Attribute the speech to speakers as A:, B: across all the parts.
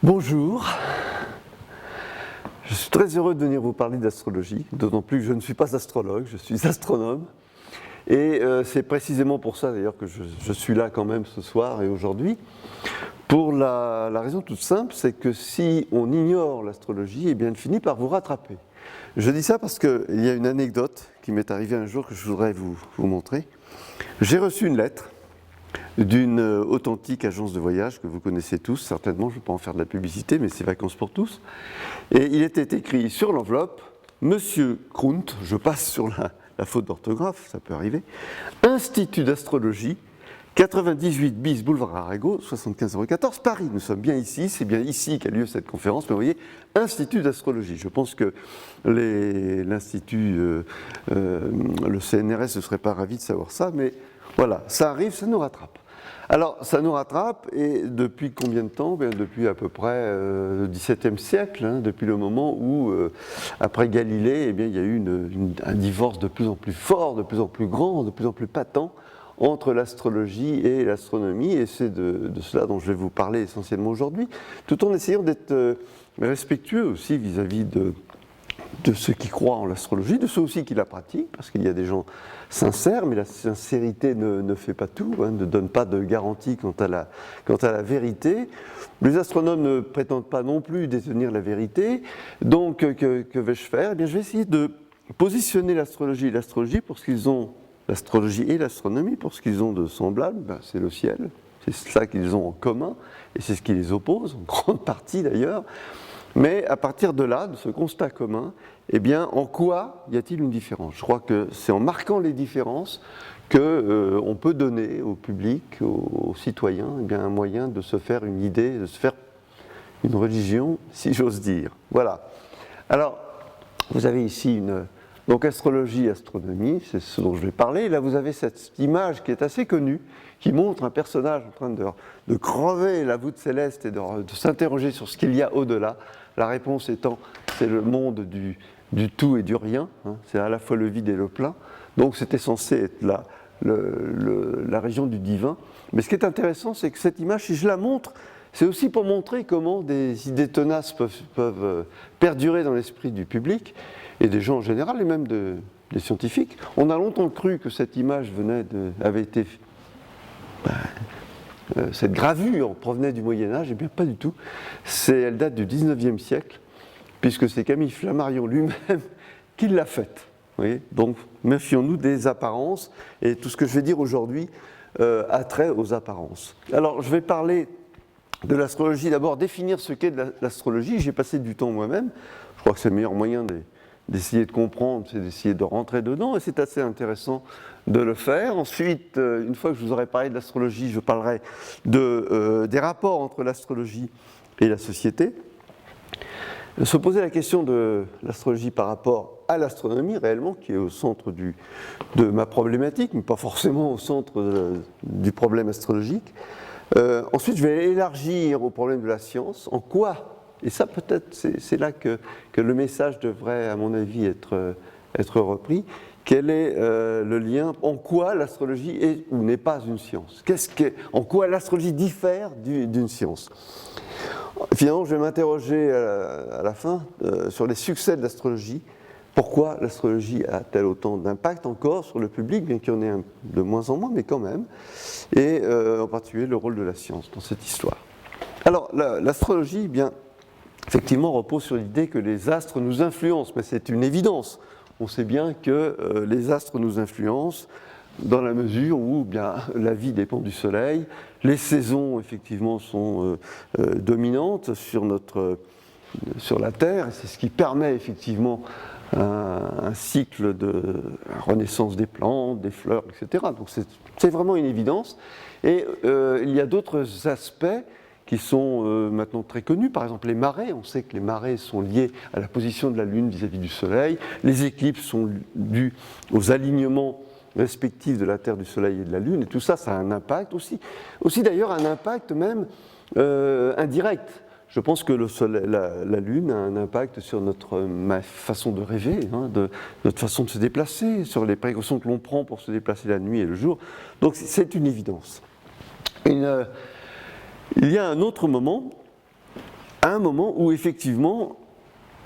A: Bonjour, je suis très heureux de venir vous parler d'astrologie, d'autant plus que je ne suis pas astrologue, je suis astronome. Et c'est précisément pour ça d'ailleurs que je suis là quand même ce soir et aujourd'hui. Pour la raison toute simple, c'est que si on ignore l'astrologie, eh bien elle finit par vous rattraper. Je dis ça parce qu'il y a une anecdote qui m'est arrivée un jour que je voudrais vous montrer. J'ai reçu une lettre d'une authentique agence de voyage que vous connaissez tous, certainement, je ne vais pas en faire de la publicité, mais c'est Vacances pour tous. Et il était écrit sur l'enveloppe, Monsieur Krunt, je passe sur la faute d'orthographe, ça peut arriver, Institut d'astrologie, 98 bis boulevard Arago, 75 014, Paris. Nous sommes bien ici, c'est bien ici qu'a lieu cette conférence, mais vous voyez, Institut d'astrologie. Je pense que l'Institut, le CNRS ne serait pas ravi de savoir ça, mais voilà, ça arrive, ça nous rattrape. Alors, ça nous rattrape, et depuis combien de temps? Depuis à peu près le XVIIe siècle, hein, depuis le moment où, après Galilée, il y a eu un divorce de plus en plus fort, de plus en plus grand, de plus en plus patent entre l'astrologie et l'astronomie, et c'est de cela dont je vais vous parler essentiellement aujourd'hui, tout en essayant d'être respectueux aussi vis-à-vis de ceux qui croient en l'astrologie, de ceux aussi qui la pratiquent, parce qu'il y a des gens sincères, mais la sincérité ne fait pas tout, hein, ne donne pas de garantie quant à la vérité. Les astronomes ne prétendent pas non plus détenir la vérité, donc que vais-je faire? Eh bien, je vais essayer de positionner l'astrologie et l'astrologie pour ce qu'ils ont, l'astrologie et l'astronomie, pour ce qu'ils ont de semblable, c'est le ciel, c'est ça qu'ils ont en commun, et c'est ce qui les oppose, en grande partie d'ailleurs. Mais à partir de là, de ce constat commun, eh bien, en quoi y a-t-il une différence? Je crois que c'est en marquant les différences qu'on peut donner au public, aux citoyens, eh bien, un moyen de se faire une idée, de se faire une religion, si j'ose dire. Voilà. Alors, vous avez ici donc astrologie, astronomie, c'est ce dont je vais parler. Là, vous avez cette image qui est assez connue, qui montre un personnage en train de crever la voûte céleste et de s'interroger sur ce qu'il y a au-delà. La réponse étant, c'est le monde du tout et du rien, hein, c'est à la fois le vide et le plein. Donc c'était censé être la région du divin. Mais ce qui est intéressant, c'est que cette image, si je la montre, c'est aussi pour montrer comment des idées tenaces peuvent perdurer dans l'esprit du public, et des gens en général, et même des scientifiques. On a longtemps cru que cette image avait été... cette gravure provenait du Moyen-Âge, et bien pas du tout. Elle date du XIXe siècle, puisque c'est Camille Flammarion lui-même qui l'a faite. Vous voyez, donc, méfions-nous des apparences, et tout ce que je vais dire aujourd'hui a trait aux apparences. Alors, je vais parler de l'astrologie, d'abord définir ce qu'est de l'astrologie. J'ai passé du temps moi-même, je crois que c'est le meilleur moyen d'essayer de comprendre, c'est d'essayer de rentrer dedans, et c'est assez intéressant de le faire. Ensuite, une fois que je vous aurai parlé de l'astrologie, je parlerai des rapports entre l'astrologie et la société. Se poser la question de l'astrologie par rapport à l'astronomie, réellement, qui est au centre de ma problématique, mais pas forcément au centre du problème astrologique. Ensuite, je vais élargir au problème de la science. En quoi? Et ça, peut-être, c'est là que le message devrait, à mon avis, être repris. Quel est le lien? En quoi l'astrologie est ou n'est pas une science? En quoi l'astrologie diffère d'une science? Finalement, je vais m'interroger à la fin sur les succès de l'astrologie. Pourquoi l'astrologie a-t-elle autant d'impact encore sur le public, bien qu'il y en ait de moins en moins, mais quand même, et en particulier le rôle de la science dans cette histoire. Alors, l'astrologie, bien, effectivement, repose sur l'idée que les astres nous influencent, mais c'est une évidence. On sait bien que les astres nous influencent dans la mesure où bien, la vie dépend du Soleil, les saisons, effectivement, sont dominantes sur la Terre, et c'est ce qui permet, effectivement, un cycle de renaissance des plantes, des fleurs, etc. Donc c'est vraiment une évidence. Et il y a d'autres aspects qui sont maintenant très connus, par exemple les marées. On sait que les marées sont liées à la position de la Lune vis-à-vis du Soleil. Les éclipses sont dues aux alignements respectifs de la Terre, du Soleil et de la Lune. Et tout ça, ça a un impact aussi. Aussi d'ailleurs un impact même indirect. Je pense que la Lune a un impact sur notre façon de rêver, hein, notre façon de se déplacer, sur les précautions que l'on prend pour se déplacer la nuit et le jour. Donc c'est une évidence. Il y a un autre moment à un moment où effectivement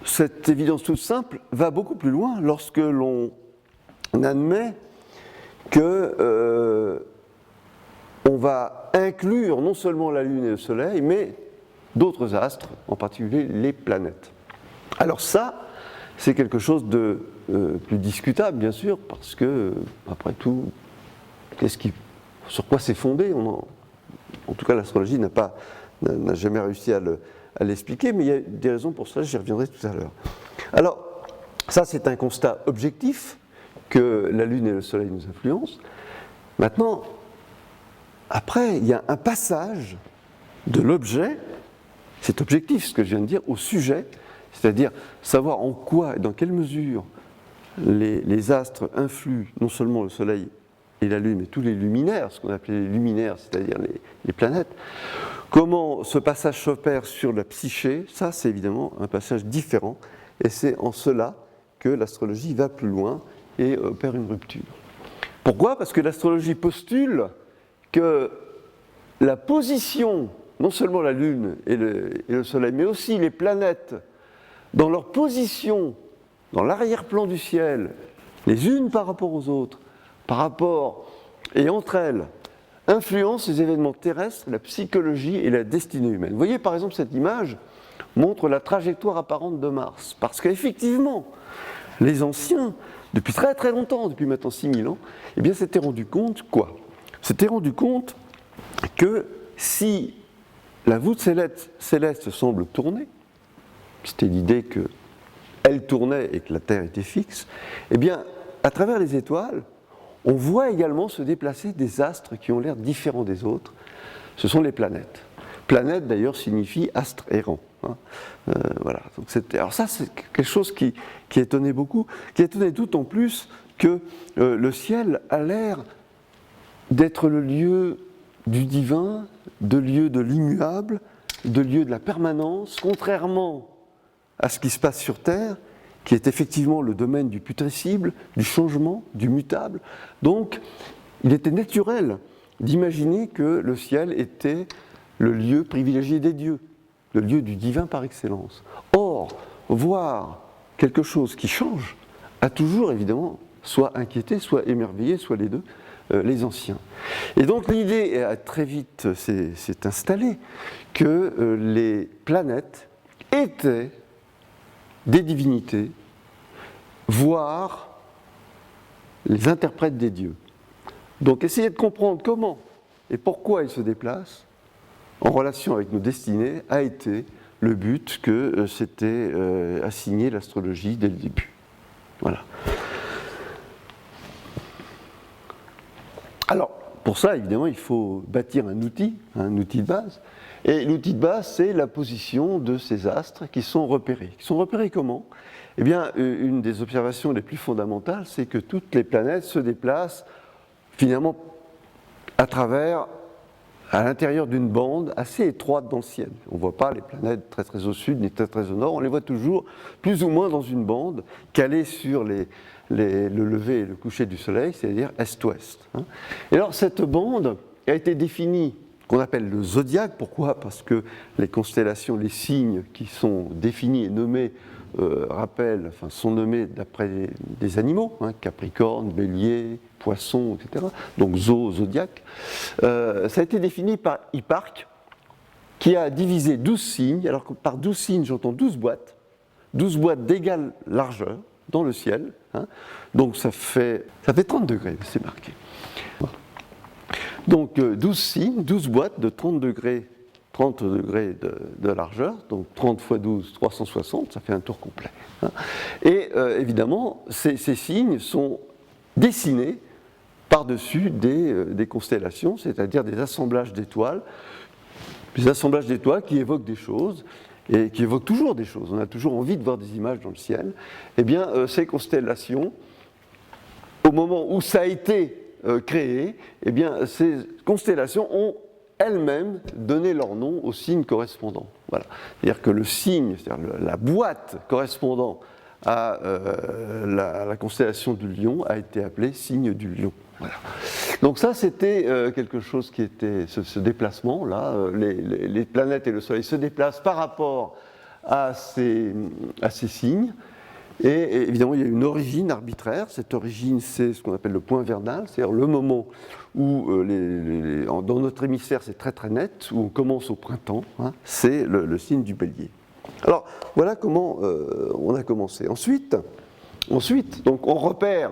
A: cette évidence toute simple va beaucoup plus loin lorsque l'on admet que on va inclure non seulement la Lune et le Soleil, mais d'autres astres, en particulier les planètes. Alors ça, c'est quelque chose de plus discutable, bien sûr, parce que, après tout, sur quoi c'est fondé? En tout cas, l'astrologie n'a jamais réussi à l'expliquer, mais il y a des raisons pour ça, j'y reviendrai tout à l'heure. Alors, ça, c'est un constat objectif, que la Lune et le Soleil nous influencent. Maintenant, après, il y a un passage de l'objet, c'est objectif ce que je viens de dire, au sujet, c'est-à-dire savoir en quoi et dans quelle mesure les astres influent non seulement le Soleil et la Lune, mais tous les luminaires, ce qu'on appelait les luminaires, c'est-à-dire les planètes. Comment ce passage s'opère sur la psyché, ça c'est évidemment un passage différent, et c'est en cela que l'astrologie va plus loin et opère une rupture. Pourquoi ? Parce que l'astrologie postule que la position, non seulement la Lune et le Soleil, mais aussi les planètes, dans leur position, dans l'arrière-plan du ciel, les unes par rapport aux autres, par rapport et entre elles, influencent les événements terrestres, la psychologie et la destinée humaine. Vous voyez par exemple cette image montre la trajectoire apparente de Mars, parce qu'effectivement, les anciens, depuis très très longtemps, depuis maintenant 6000 ans, eh bien s'étaient rendu compte quoi ? S'étaient rendu compte que si la voûte céleste semble tourner, c'était l'idée qu'elle tournait et que la Terre était fixe, eh bien, à travers les étoiles, on voit également se déplacer des astres qui ont l'air différents des autres. Ce sont les planètes. Planète, d'ailleurs, signifie astre errant. Voilà. Donc alors ça, c'est quelque chose qui étonnait beaucoup, qui étonnait d'autant plus que le ciel a l'air d'être le lieu du divin, de lieu de l'immuable, de lieu de la permanence, contrairement à ce qui se passe sur Terre, qui est effectivement le domaine du putrescible, du changement, du mutable. Donc, il était naturel d'imaginer que le ciel était le lieu privilégié des dieux, le lieu du divin par excellence. Or, voir quelque chose qui change a toujours, évidemment, soit inquiété, soit émerveillé, soit les deux, les anciens. Et donc, l'idée a très vite s'est installée que les planètes étaient des divinités, voire les interprètes des dieux. Donc essayer de comprendre comment et pourquoi ils se déplacent en relation avec nos destinées a été le but que s'était assigné l'astrologie dès le début. Voilà. Alors, pour ça, évidemment, il faut bâtir un outil de base. Et l'outil de base, c'est la position de ces astres qui sont repérés. Ils sont repérés comment ? Eh bien, une des observations les plus fondamentales, c'est que toutes les planètes se déplacent finalement à l'intérieur d'une bande assez étroite dans le ciel. On ne voit pas les planètes très très au sud ni très très au nord, on les voit toujours plus ou moins dans une bande calée sur le lever et le coucher du soleil, c'est-à-dire est-ouest. Et alors cette bande a été définie, qu'on appelle le zodiaque. Pourquoi ? Parce que les constellations, les signes qui sont définis et nommés sont nommés d'après des animaux, Capricorne, Bélier, Poisson, etc. Donc zodiaque. Ça a été défini par Hipparque, qui a divisé 12 signes. Alors que par 12 signes, j'entends 12 boîtes d'égale largeur dans le ciel. Donc ça fait 30 degrés, c'est marqué. Donc 12 signes, 12 boîtes de 30 degrés de largeur, donc 30 x 12, 360, ça fait un tour complet. Et évidemment, ces signes sont dessinés par-dessus des constellations, c'est-à-dire des assemblages d'étoiles qui évoquent des choses, et qui évoquent toujours des choses. On a toujours envie de voir des images dans le ciel. Eh bien, ces constellations, au moment où ça a été créé, eh bien, ces constellations ont elles-mêmes donné leur nom au signe correspondant. Voilà. C'est-à-dire que le signe, c'est-à-dire la boîte correspondant à la constellation du Lion a été appelé signe du Lion. Voilà. Donc ça, c'était quelque chose qui était ce déplacement-là. Les planètes et le Soleil se déplacent par rapport à ces signes. Et évidemment, il y a une origine arbitraire. Cette origine, c'est ce qu'on appelle le point vernal, c'est-à-dire le moment où, dans notre hémisphère, c'est très très net, où on commence au printemps, hein, c'est le signe du Bélier. Alors, voilà comment on a commencé. Ensuite, donc, on repère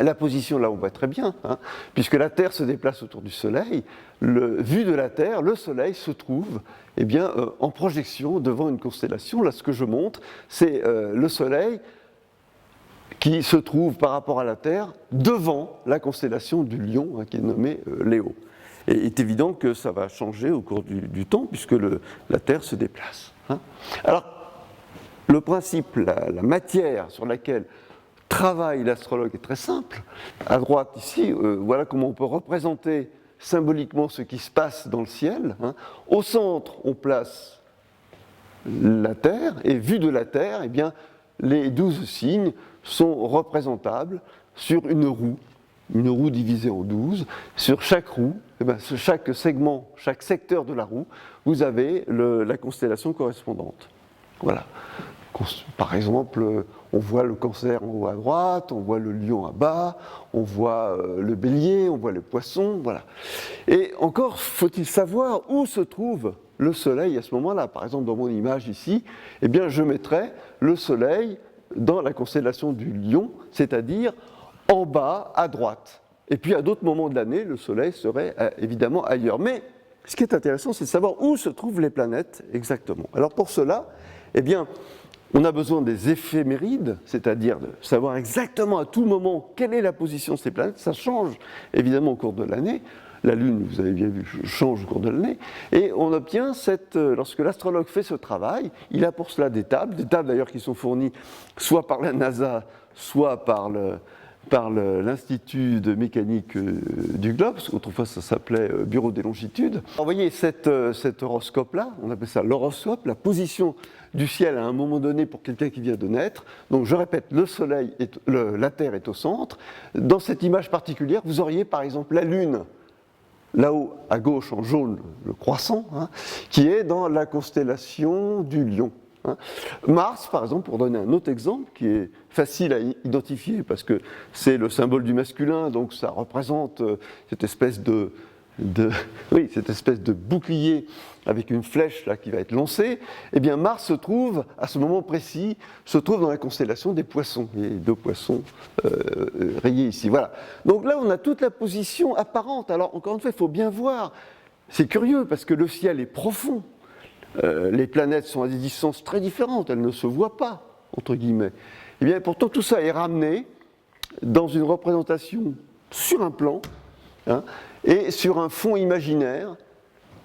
A: la position, là on voit très bien, hein, puisque la Terre se déplace autour du Soleil, vu de la Terre, le Soleil se trouve en projection devant une constellation. Là, ce que je montre, c'est le Soleil qui se trouve par rapport à la Terre devant la constellation du Lion, hein, qui est nommée Léo. Et il est évident que ça va changer au cours du temps, puisque la Terre se déplace. Hein. Alors, le principe, la matière sur laquelle travail l'astrologue est très simple. À droite, ici, voilà comment on peut représenter symboliquement ce qui se passe dans le ciel. Hein. Au centre, on place la Terre, et vu de la Terre, eh bien, les 12 signes sont représentables sur une roue divisée en 12. Sur chaque roue, eh bien, sur chaque segment, chaque secteur de la roue, vous avez la constellation correspondante. Voilà. Par exemple, on voit le Cancer en haut à droite, on voit le Lion à bas, on voit le Bélier, on voit le Poisson, voilà. Et encore, faut-il savoir où se trouve le Soleil à ce moment-là. Par exemple, dans mon image ici, eh bien, je mettrais le Soleil dans la constellation du Lion, c'est-à-dire en bas à droite. Et puis, à d'autres moments de l'année, le Soleil serait évidemment ailleurs. Mais ce qui est intéressant, c'est de savoir où se trouvent les planètes exactement. Alors, pour cela, eh bien, on a besoin des éphémérides, c'est-à-dire de savoir exactement à tout moment quelle est la position de ces planètes. Ça change évidemment au cours de l'année. La Lune, vous avez bien vu, change au cours de l'année. Et on obtient lorsque l'astrologue fait ce travail, il a pour cela des tables d'ailleurs qui sont fournies soit par la NASA, soit par l'Institut de mécanique du globe, parce qu'autrefois ça s'appelait Bureau des longitudes. Alors, vous voyez cet horoscope-là, on appelle ça l'horoscope, la position du ciel à un moment donné pour quelqu'un qui vient de naître. Donc je répète, la Terre est au centre. Dans cette image particulière, vous auriez par exemple la Lune, là-haut à gauche en jaune, le croissant, hein, qui est dans la constellation du Lion. Hein. Mars, par exemple, pour donner un autre exemple qui est facile à identifier parce que c'est le symbole du masculin, donc ça représente cette espèce de bouclier avec une flèche là, qui va être lancée. Eh bien, Mars se trouve, à ce moment précis, dans la constellation des Poissons. Il y a 2 poissons rayés ici. Voilà. Donc là, on a toute la position apparente. Alors, encore une fois, il faut bien voir. C'est curieux parce que le ciel est profond. Les planètes sont à des distances très différentes, elles ne se voient pas, entre guillemets. Et bien, pourtant, tout ça est ramené dans une représentation sur un plan, hein, et sur un fond imaginaire,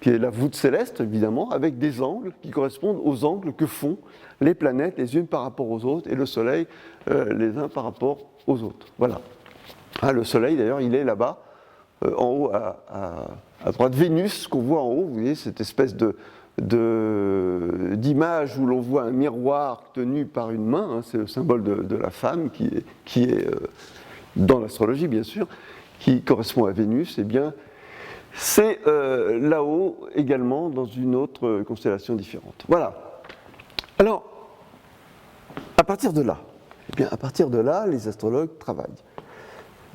A: qui est la voûte céleste, évidemment, avec des angles qui correspondent aux angles que font les planètes les unes par rapport aux autres, et le Soleil les uns par rapport aux autres. Voilà. Ah, le Soleil, d'ailleurs, il est là-bas, en haut à droite. Vénus, qu'on voit en haut, vous voyez, cette espèce d'image où l'on voit un miroir tenu par une main, hein, c'est le symbole de la femme qui est dans l'astrologie bien sûr, qui correspond à Vénus, eh bien c'est là-haut également dans une autre constellation différente. Voilà. Alors, à partir de là, les astrologues travaillent.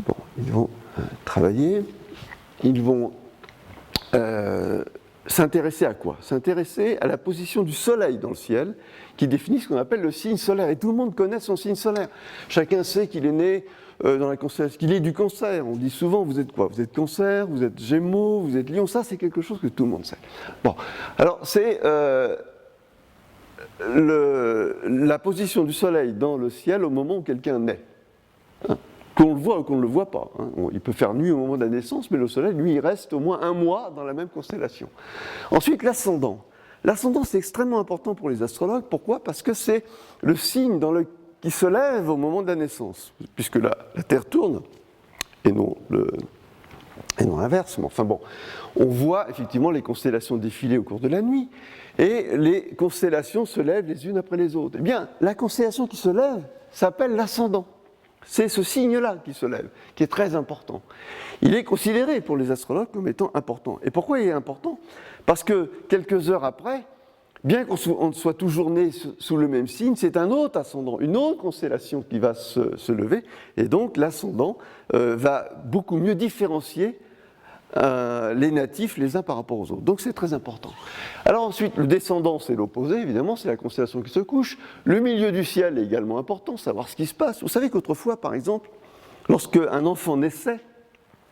A: Bon, ils vont travailler, ils vont s'intéresser à quoi? S'intéresser à la position du Soleil dans le ciel, qui définit ce qu'on appelle le signe solaire. Et tout le monde connaît son signe solaire. Chacun sait qu'il est né dans la constellation, qu'il est du Cancer. On dit souvent, vous êtes quoi? Vous êtes Cancer, vous êtes Gémeaux, vous êtes Lion. Ça, c'est quelque chose que tout le monde sait. Bon, alors c'est la position du Soleil dans le ciel au moment où quelqu'un naît. Hein? Qu'on le voit ou qu'on ne le voit pas. Hein. Il peut faire nuit au moment de la naissance, mais le Soleil, lui, il reste au moins 1 mois dans la même constellation. Ensuite, l'ascendant. L'ascendant, c'est extrêmement important pour les astrologues. Pourquoi? Parce que c'est le signe qui se lève au moment de la naissance, puisque la Terre tourne, et non et non l'inverse. Mais enfin bon, on voit effectivement les constellations défiler au cours de la nuit, et les constellations se lèvent les unes après les autres. Eh bien, la constellation qui se lève s'appelle l'ascendant. C'est ce signe-là qui se lève, qui est très important. Il est considéré pour les astrologues comme étant important. Et pourquoi il est important? Parce que quelques heures après, bien qu'on soit toujours né sous le même signe, c'est un autre ascendant, une autre constellation qui va se lever, et donc l'ascendant va beaucoup mieux différencier les natifs les uns par rapport aux autres. Donc c'est très important. Alors ensuite, le descendant, c'est l'opposé, évidemment, c'est la constellation qui se couche. Le milieu du ciel est également important, savoir ce qui se passe. Vous savez qu'autrefois, par exemple, lorsque un enfant naissait,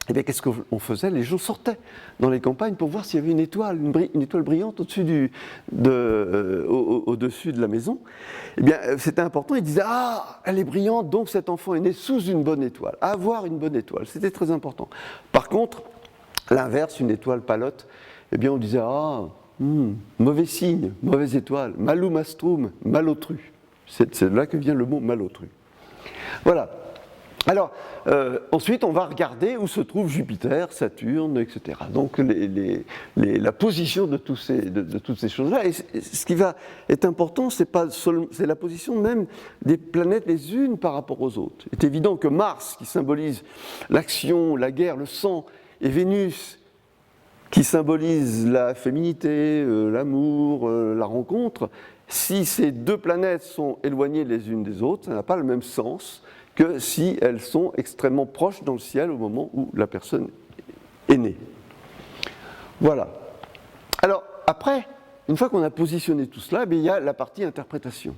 A: eh bien, qu'est-ce qu'on faisait? Les gens sortaient dans les campagnes pour voir s'il y avait une étoile brillante au-dessus au-dessus de la maison. Eh bien, c'était important. Ils disaient: ah, elle est brillante, donc cet enfant est né sous une bonne étoile. Avoir une bonne étoile, c'était très important. Par contre, l'inverse, une étoile palote, eh bien, on disait: ah, mauvais signe, mauvaise étoile, malum astrum, malotru. C'est de là que vient le mot malotru. Voilà. Alors, ensuite, on va regarder où se trouve Jupiter, Saturne, etc. Donc, la position de toutes ces choses-là. Et ce qui va être important, c'est la position même des planètes les unes par rapport aux autres. Il est évident que Mars, qui symbolise l'action, la guerre, le sang, et Vénus, qui symbolise la féminité, l'amour, la rencontre, si ces deux planètes sont éloignées les unes des autres, ça n'a pas le même sens que si elles sont extrêmement proches dans le ciel au moment où la personne est née. Voilà. Alors, après, une fois qu'on a positionné tout cela, il y a la partie interprétation.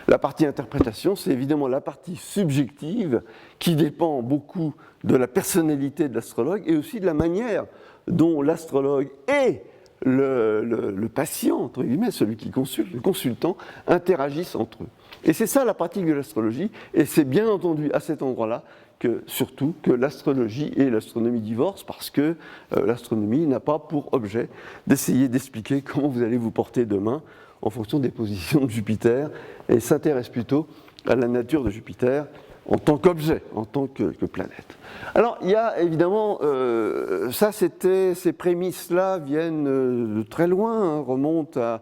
A: La partie interprétation, c'est évidemment la partie subjective qui dépend beaucoup de la personnalité de l'astrologue et aussi de la manière dont l'astrologue et le patient, entre guillemets, celui qui consulte, le consultant, interagissent entre eux. Et c'est ça la pratique de l'astrologie, et c'est bien entendu à cet endroit-là surtout que l'astrologie et l'astronomie divorcent, parce que l'astronomie n'a pas pour objet d'essayer d'expliquer comment vous allez vous porter demain en fonction des positions de Jupiter, et s'intéresse plutôt à la nature de Jupiter en tant qu'objet, en tant que planète. Alors, il y a évidemment, ces prémices-là viennent de très loin, remontent à,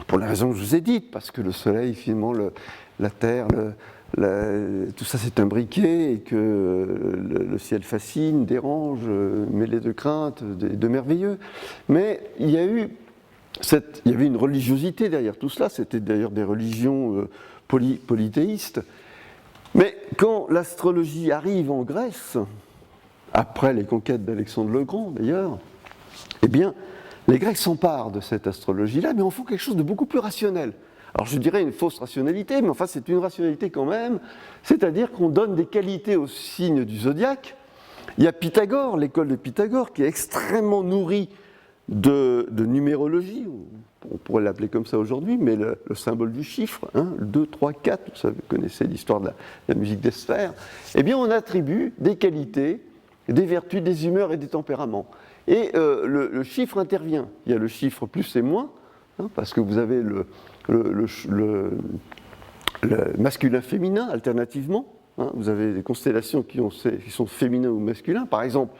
A: pour la raison que je vous ai dite, parce que le Soleil, finalement, la Terre, tout ça c'est imbriqué, et que le ciel fascine, dérange, mêlé de crainte, de merveilleux. Mais il y avait une religiosité derrière tout cela, c'était d'ailleurs des religions polythéistes. Mais quand l'astrologie arrive en Grèce, après les conquêtes d'Alexandre le Grand d'ailleurs, eh bien, les Grecs s'emparent de cette astrologie-là, mais en font quelque chose de beaucoup plus rationnel. Alors je dirais une fausse rationalité, mais enfin c'est une rationalité quand même, c'est-à-dire qu'on donne des qualités aux signes du zodiaque. Il y a Pythagore, l'école de Pythagore, qui est extrêmement nourrie de numérologie, on pourrait l'appeler comme ça aujourd'hui, mais le symbole du chiffre, 2, 3, 4, vous connaissez l'histoire de la musique des sphères, eh bien on attribue des qualités, des vertus, des humeurs et des tempéraments. Et le chiffre intervient. Il y a le chiffre plus et moins, parce que vous avez le masculin-féminin alternativement. Vous avez des constellations qui sont féminins ou masculins. Par exemple,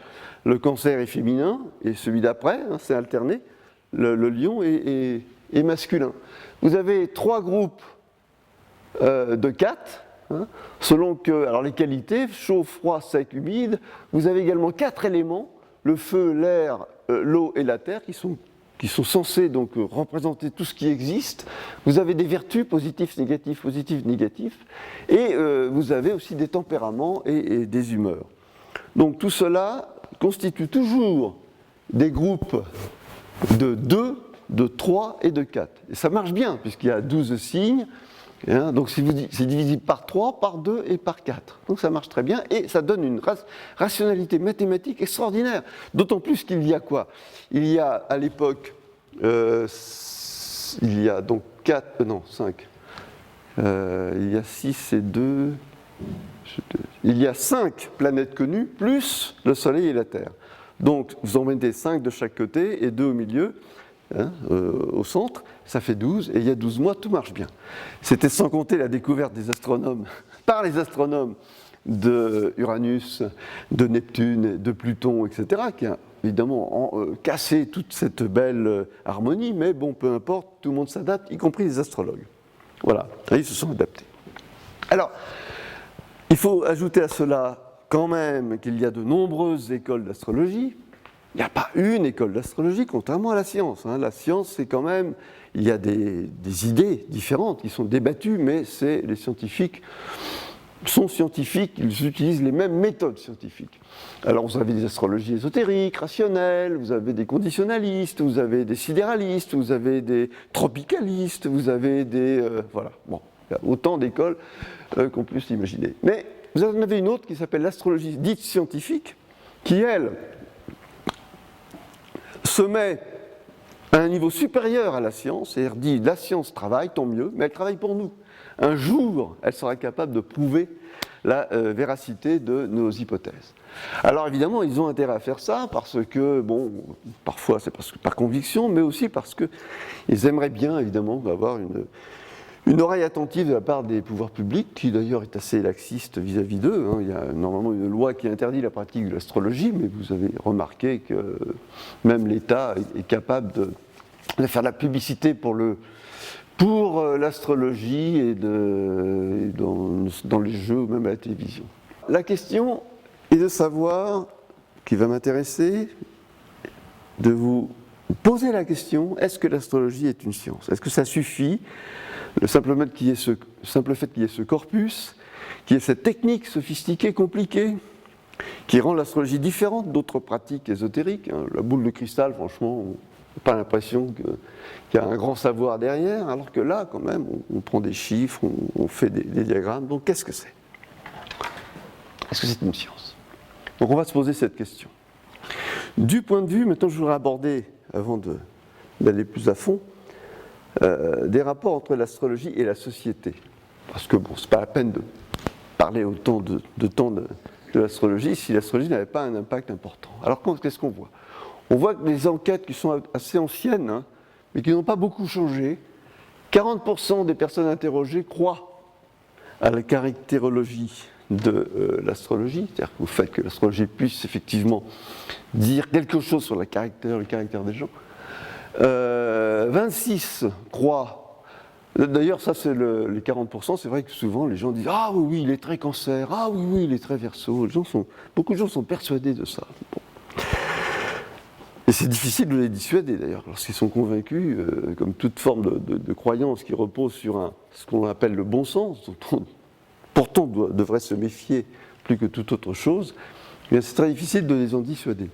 A: le Cancer est féminin et celui d'après, c'est alterné. Le Lion est masculin. Vous avez 3 groupes de 4, selon que, alors les qualités, chaud, froid, sec, humide. Vous avez également 4 éléments, le feu, l'air, l'eau et la terre, qui sont censés donc représenter tout ce qui existe. Vous avez des vertus positifs, négatifs, et vous avez aussi des tempéraments et des humeurs. Donc tout cela constitue toujours des groupes de 2, de 3 et de 4. Et ça marche bien, puisqu'il y a 12 signes, donc c'est divisible par 3, par 2 et par 4. Donc ça marche très bien, et ça donne une rationalité mathématique extraordinaire. D'autant plus qu'il y a quoi? Il y a à l'époque, il y a donc 5. Il y a 6 et 2... Il y a 5 planètes connues, plus le Soleil et la Terre. Donc, vous en mettez 5 de chaque côté et 2 au milieu, au centre, ça fait 12, et il y a 12 mois, tout marche bien. C'était sans compter la découverte des astronomes, par les astronomes, de Uranus, de Neptune, de Pluton, etc., qui a évidemment cassé toute cette belle harmonie, mais bon, peu importe, tout le monde s'adapte, y compris les astrologues. Voilà, ils se sont adaptés. Alors, il faut ajouter à cela quand même qu'il y a de nombreuses écoles d'astrologie. Il n'y a pas une école d'astrologie, contrairement à la science. La science, c'est quand même, il y a des idées différentes qui sont débattues, mais les scientifiques sont scientifiques, ils utilisent les mêmes méthodes scientifiques. Alors vous avez des astrologies ésotériques, rationnelles, vous avez des conditionnalistes, vous avez des sidéralistes, vous avez des tropicalistes, vous avez des... voilà, bon, il y a autant d'écoles qu'on peut s'imaginer. Mais vous en avez une autre qui s'appelle l'astrologie dite scientifique, qui elle se met à un niveau supérieur à la science, et elle dit la science travaille, tant mieux, mais elle travaille pour nous. Un jour, elle sera capable de prouver la véracité de nos hypothèses. Alors évidemment, ils ont intérêt à faire ça parce que, bon, parfois c'est par conviction, mais aussi parce qu'ils aimeraient bien, évidemment, avoir une oreille attentive de la part des pouvoirs publics, qui d'ailleurs est assez laxiste vis-à-vis d'eux. Il y a normalement une loi qui interdit la pratique de l'astrologie, mais vous avez remarqué que même l'État est capable de faire de la publicité pour l'astrologie et dans les jeux ou même à la télévision. La question est de savoir, qui va m'intéresser, de vous poser la question, est-ce que l'astrologie est une science? Est-ce que ça suffit, le simple fait qu'il y ait ce corpus, qu'il y ait cette technique sophistiquée, compliquée, qui rend l'astrologie différente d'autres pratiques ésotériques? La boule de cristal, franchement, pas l'impression qu'il y a un grand savoir derrière, alors que là, quand même, on prend des chiffres, on fait des diagrammes. Donc, qu'est-ce que c'est? Est-ce que c'est une science? Donc, on va se poser cette question. Du point de vue, maintenant, je voudrais aborder, avant d'aller plus à fond, des rapports entre l'astrologie et la société. Parce que, bon, c'est pas la peine de parler autant de temps de l'astrologie si l'astrologie n'avait pas un impact important. Alors, qu'est-ce qu'on voit? On voit que les enquêtes qui sont assez anciennes, mais qui n'ont pas beaucoup changé, 40% des personnes interrogées croient à la caractérologie de l'astrologie, c'est-à-dire au fait que l'astrologie puisse effectivement dire quelque chose sur le caractère des gens. 26 croient, d'ailleurs ça c'est les 40%, c'est vrai que souvent les gens disent « Ah oui, il est très cancer, ah oui, il est très verseau », beaucoup de gens sont persuadés de ça. Bon. Et c'est difficile de les dissuader d'ailleurs, lorsqu'ils sont convaincus, comme toute forme de croyance qui repose sur ce qu'on appelle le bon sens, dont on pourtant devrait se méfier plus que toute autre chose, eh c'est très difficile de les en dissuader.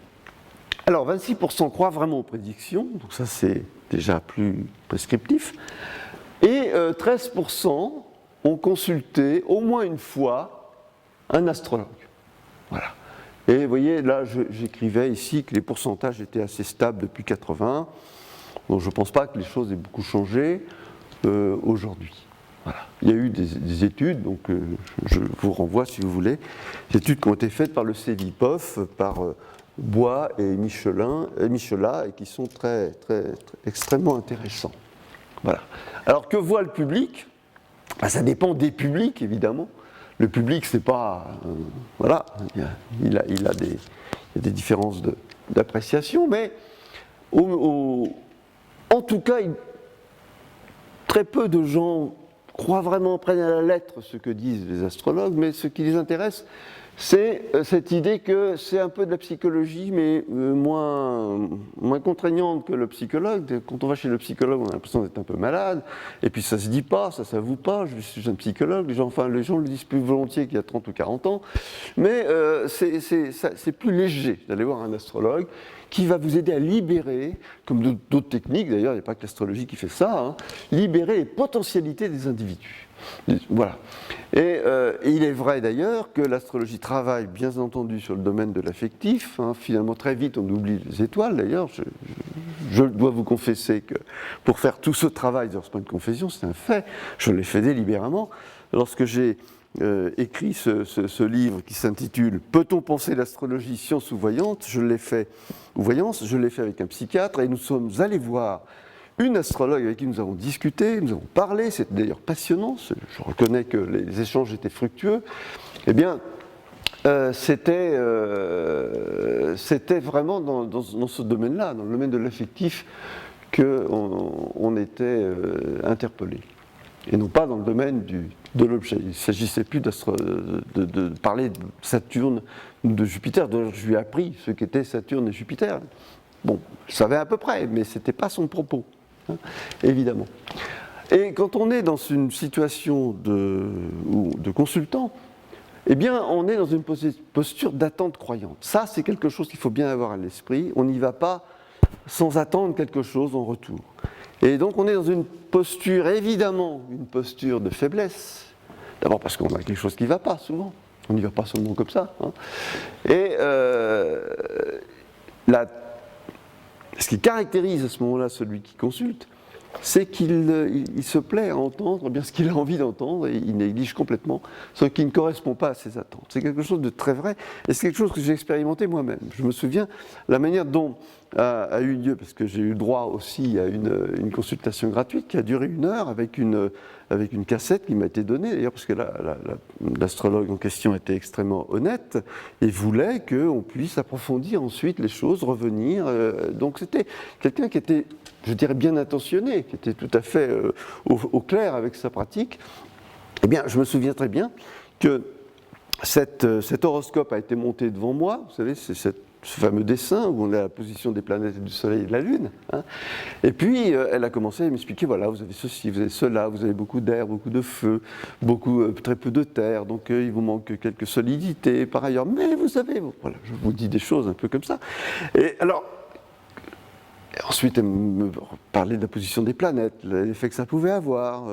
A: Alors 26% croient vraiment aux prédictions, donc ça c'est déjà plus prescriptif, et 13% ont consulté au moins une fois un astrologue. Voilà. Et vous voyez, là, j'écrivais ici que les pourcentages étaient assez stables depuis 80. Donc je ne pense pas que les choses aient beaucoup changé aujourd'hui. Voilà. Il y a eu des études, donc je vous renvoie si vous voulez, des études qui ont été faites par le CEVIPOF, par Bois et Michelat, et qui sont extrêmement intéressants. Voilà. Alors que voit le public? Ça dépend des publics, évidemment. Le public, c'est pas... voilà, il y a des différences d'appréciation, mais en tout cas, très peu de gens croient vraiment, prennent à la lettre ce que disent les astrologues, mais ce qui les intéresse, c'est cette idée que c'est un peu de la psychologie, mais moins contraignante que le psychologue. Quand on va chez le psychologue, on a l'impression d'être un peu malade, et puis ça se dit pas, ça s'avoue pas, je suis un psychologue, les gens le disent plus volontiers qu'il y a 30 ou 40 ans, mais c'est plus léger d'aller voir un astrologue qui va vous aider à libérer, comme d'autres techniques, d'ailleurs, il n'y a pas que l'astrologie qui fait ça, libérer les potentialités des individus. Voilà. Et il est vrai d'ailleurs que l'astrologie travaille bien entendu sur le domaine de l'affectif. Finalement, très vite, on oublie les étoiles d'ailleurs. Je dois vous confesser que pour faire tout ce travail, c'est pas une confession, c'est un fait, je l'ai fait délibérément. Lorsque j'ai écrit ce livre qui s'intitule « Peut-on penser l'astrologie science ou voyance ?» je l'ai fait avec un psychiatre et nous sommes allés voir une astrologue avec qui nous avons discuté, nous avons parlé, c'était d'ailleurs passionnant, je reconnais que les échanges étaient fructueux. Eh bien, c'était vraiment dans ce domaine-là, dans le domaine de l'affectif, qu'on était interpellé. Et non pas dans le domaine de l'objet. Il ne s'agissait plus de parler de Saturne ou de Jupiter. D'ailleurs, je lui ai appris ce qu'étaient Saturne et Jupiter. Bon, je savais à peu près, mais ce n'était pas son propos, hein, évidemment. Et quand on est dans une situation de consultant, eh bien, on est dans une posture d'attente croyante. Ça, c'est quelque chose qu'il faut bien avoir à l'esprit. On n'y va pas sans attendre quelque chose en retour. Et donc, on est dans une posture, évidemment, une posture de faiblesse. D'abord parce qu'on a quelque chose qui ne va pas, souvent. On n'y va pas seulement comme ça. Hein. Et ce qui caractérise à ce moment-là celui qui consulte, c'est qu'il se plaît à entendre bien ce qu'il a envie d'entendre et il néglige complètement ce qui ne correspond pas à ses attentes. C'est quelque chose de très vrai et c'est quelque chose que j'ai expérimenté moi-même. Je me souviens la manière dont a eu lieu, parce que j'ai eu droit aussi à une consultation gratuite qui a duré 1 heure avec une cassette qui m'a été donnée, d'ailleurs parce que l'astrologue en question était extrêmement honnête et voulait qu'on puisse approfondir ensuite les choses, revenir. Donc c'était quelqu'un qui était, je dirais, bien intentionné, qui était tout à fait au clair avec sa pratique. Eh bien, je me souviens très bien que cet horoscope a été monté devant moi, vous savez, c'est ce fameux dessin où on a la position des planètes et du Soleil et de la Lune. Hein. Et puis, elle a commencé à m'expliquer, voilà, vous avez ceci, vous avez cela, vous avez beaucoup d'air, beaucoup de feu, très peu de terre, donc il vous manque quelques solidités par ailleurs, mais vous savez, voilà, je vous dis des choses un peu comme ça. Et alors, ensuite, elle me parlait de la position des planètes, l'effet que ça pouvait avoir.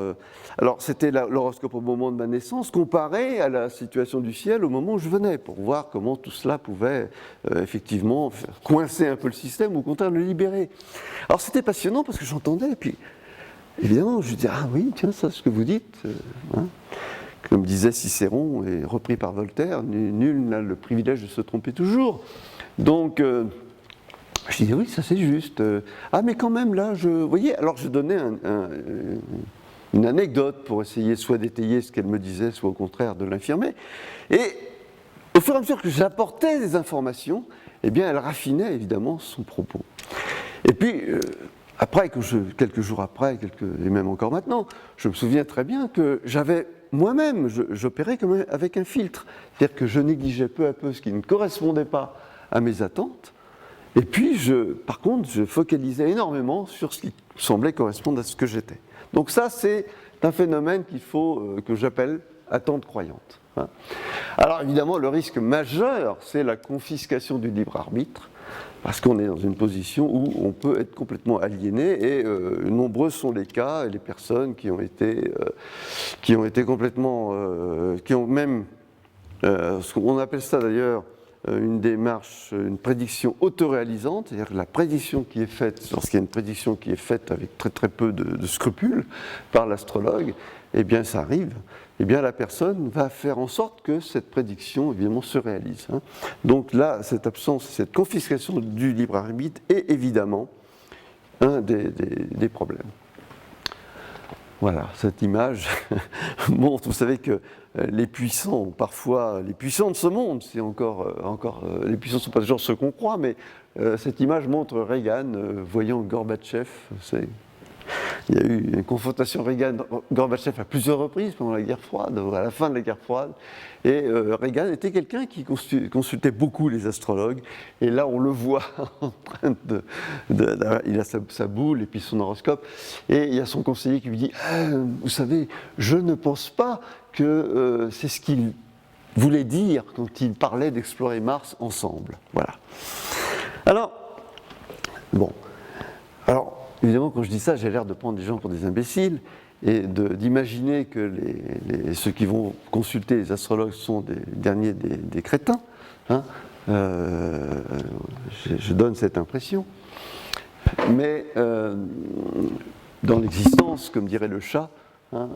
A: Alors, c'était l'horoscope au moment de ma naissance, comparé à la situation du ciel au moment où je venais, pour voir comment tout cela pouvait effectivement faire coincer un peu le système ou au contraire le libérer. Alors, c'était passionnant parce que j'entendais, et puis, évidemment, je disais, ah oui, tiens, ça, ce que vous dites, hein. Comme disait Cicéron, et repris par Voltaire, nul n'a le privilège de se tromper toujours. Donc, je disais, oui, ça c'est juste. Ah, mais quand même, là, vous voyez, alors je donnais une anecdote pour essayer soit d'étayer ce qu'elle me disait, soit au contraire de l'infirmer. Et au fur et à mesure que j'apportais des informations, eh bien, elle raffinait évidemment son propos. Et puis, après, quelques jours après, et même encore maintenant, je me souviens très bien que j'avais moi-même, j'opérais comme avec un filtre. C'est-à-dire que je négligeais peu à peu ce qui ne correspondait pas à mes attentes. Et puis, par contre, je focalisais énormément sur ce qui semblait correspondre à ce que j'étais. Donc ça, c'est un phénomène que j'appelle attente croyante. Hein. Alors évidemment, le risque majeur, c'est la confiscation du libre arbitre, parce qu'on est dans une position où on peut être complètement aliéné, et nombreux sont les cas et les personnes qui ont été complètement, qui ont même, on appelle ça d'ailleurs, une démarche, une prédiction autoréalisante, c'est-à-dire que la prédiction qui est faite, lorsqu'il y a une prédiction qui est faite avec très très peu de scrupules par l'astrologue, eh bien ça arrive, eh bien la personne va faire en sorte que cette prédiction évidemment se réalise. Hein. Donc là, cette absence, cette confiscation du libre arbitre est évidemment un des problèmes. Voilà, cette image montre, vous savez que les puissants, parfois, les puissants de ce monde, c'est encore les puissants ne sont pas toujours ceux qu'on croit, mais cette image montre Reagan voyant Gorbatchev. Il y a eu une confrontation Reagan-Gorbatchev à plusieurs reprises pendant la guerre froide, à la fin de la guerre froide. Et Reagan était quelqu'un qui consultait beaucoup les astrologues. Et là, on le voit en train il a sa boule et puis son horoscope. Et il y a son conseiller qui lui dit vous savez, je ne pense pas que c'est ce qu'il voulait dire quand il parlait d'explorer Mars ensemble. Voilà. Alors, bon. Alors, évidemment, quand je dis ça, j'ai l'air de prendre des gens pour des imbéciles et d'imaginer que ceux qui vont consulter les astrologues sont des derniers des crétins. Hein. Je donne cette impression. Mais dans l'existence, comme dirait le chat, hein,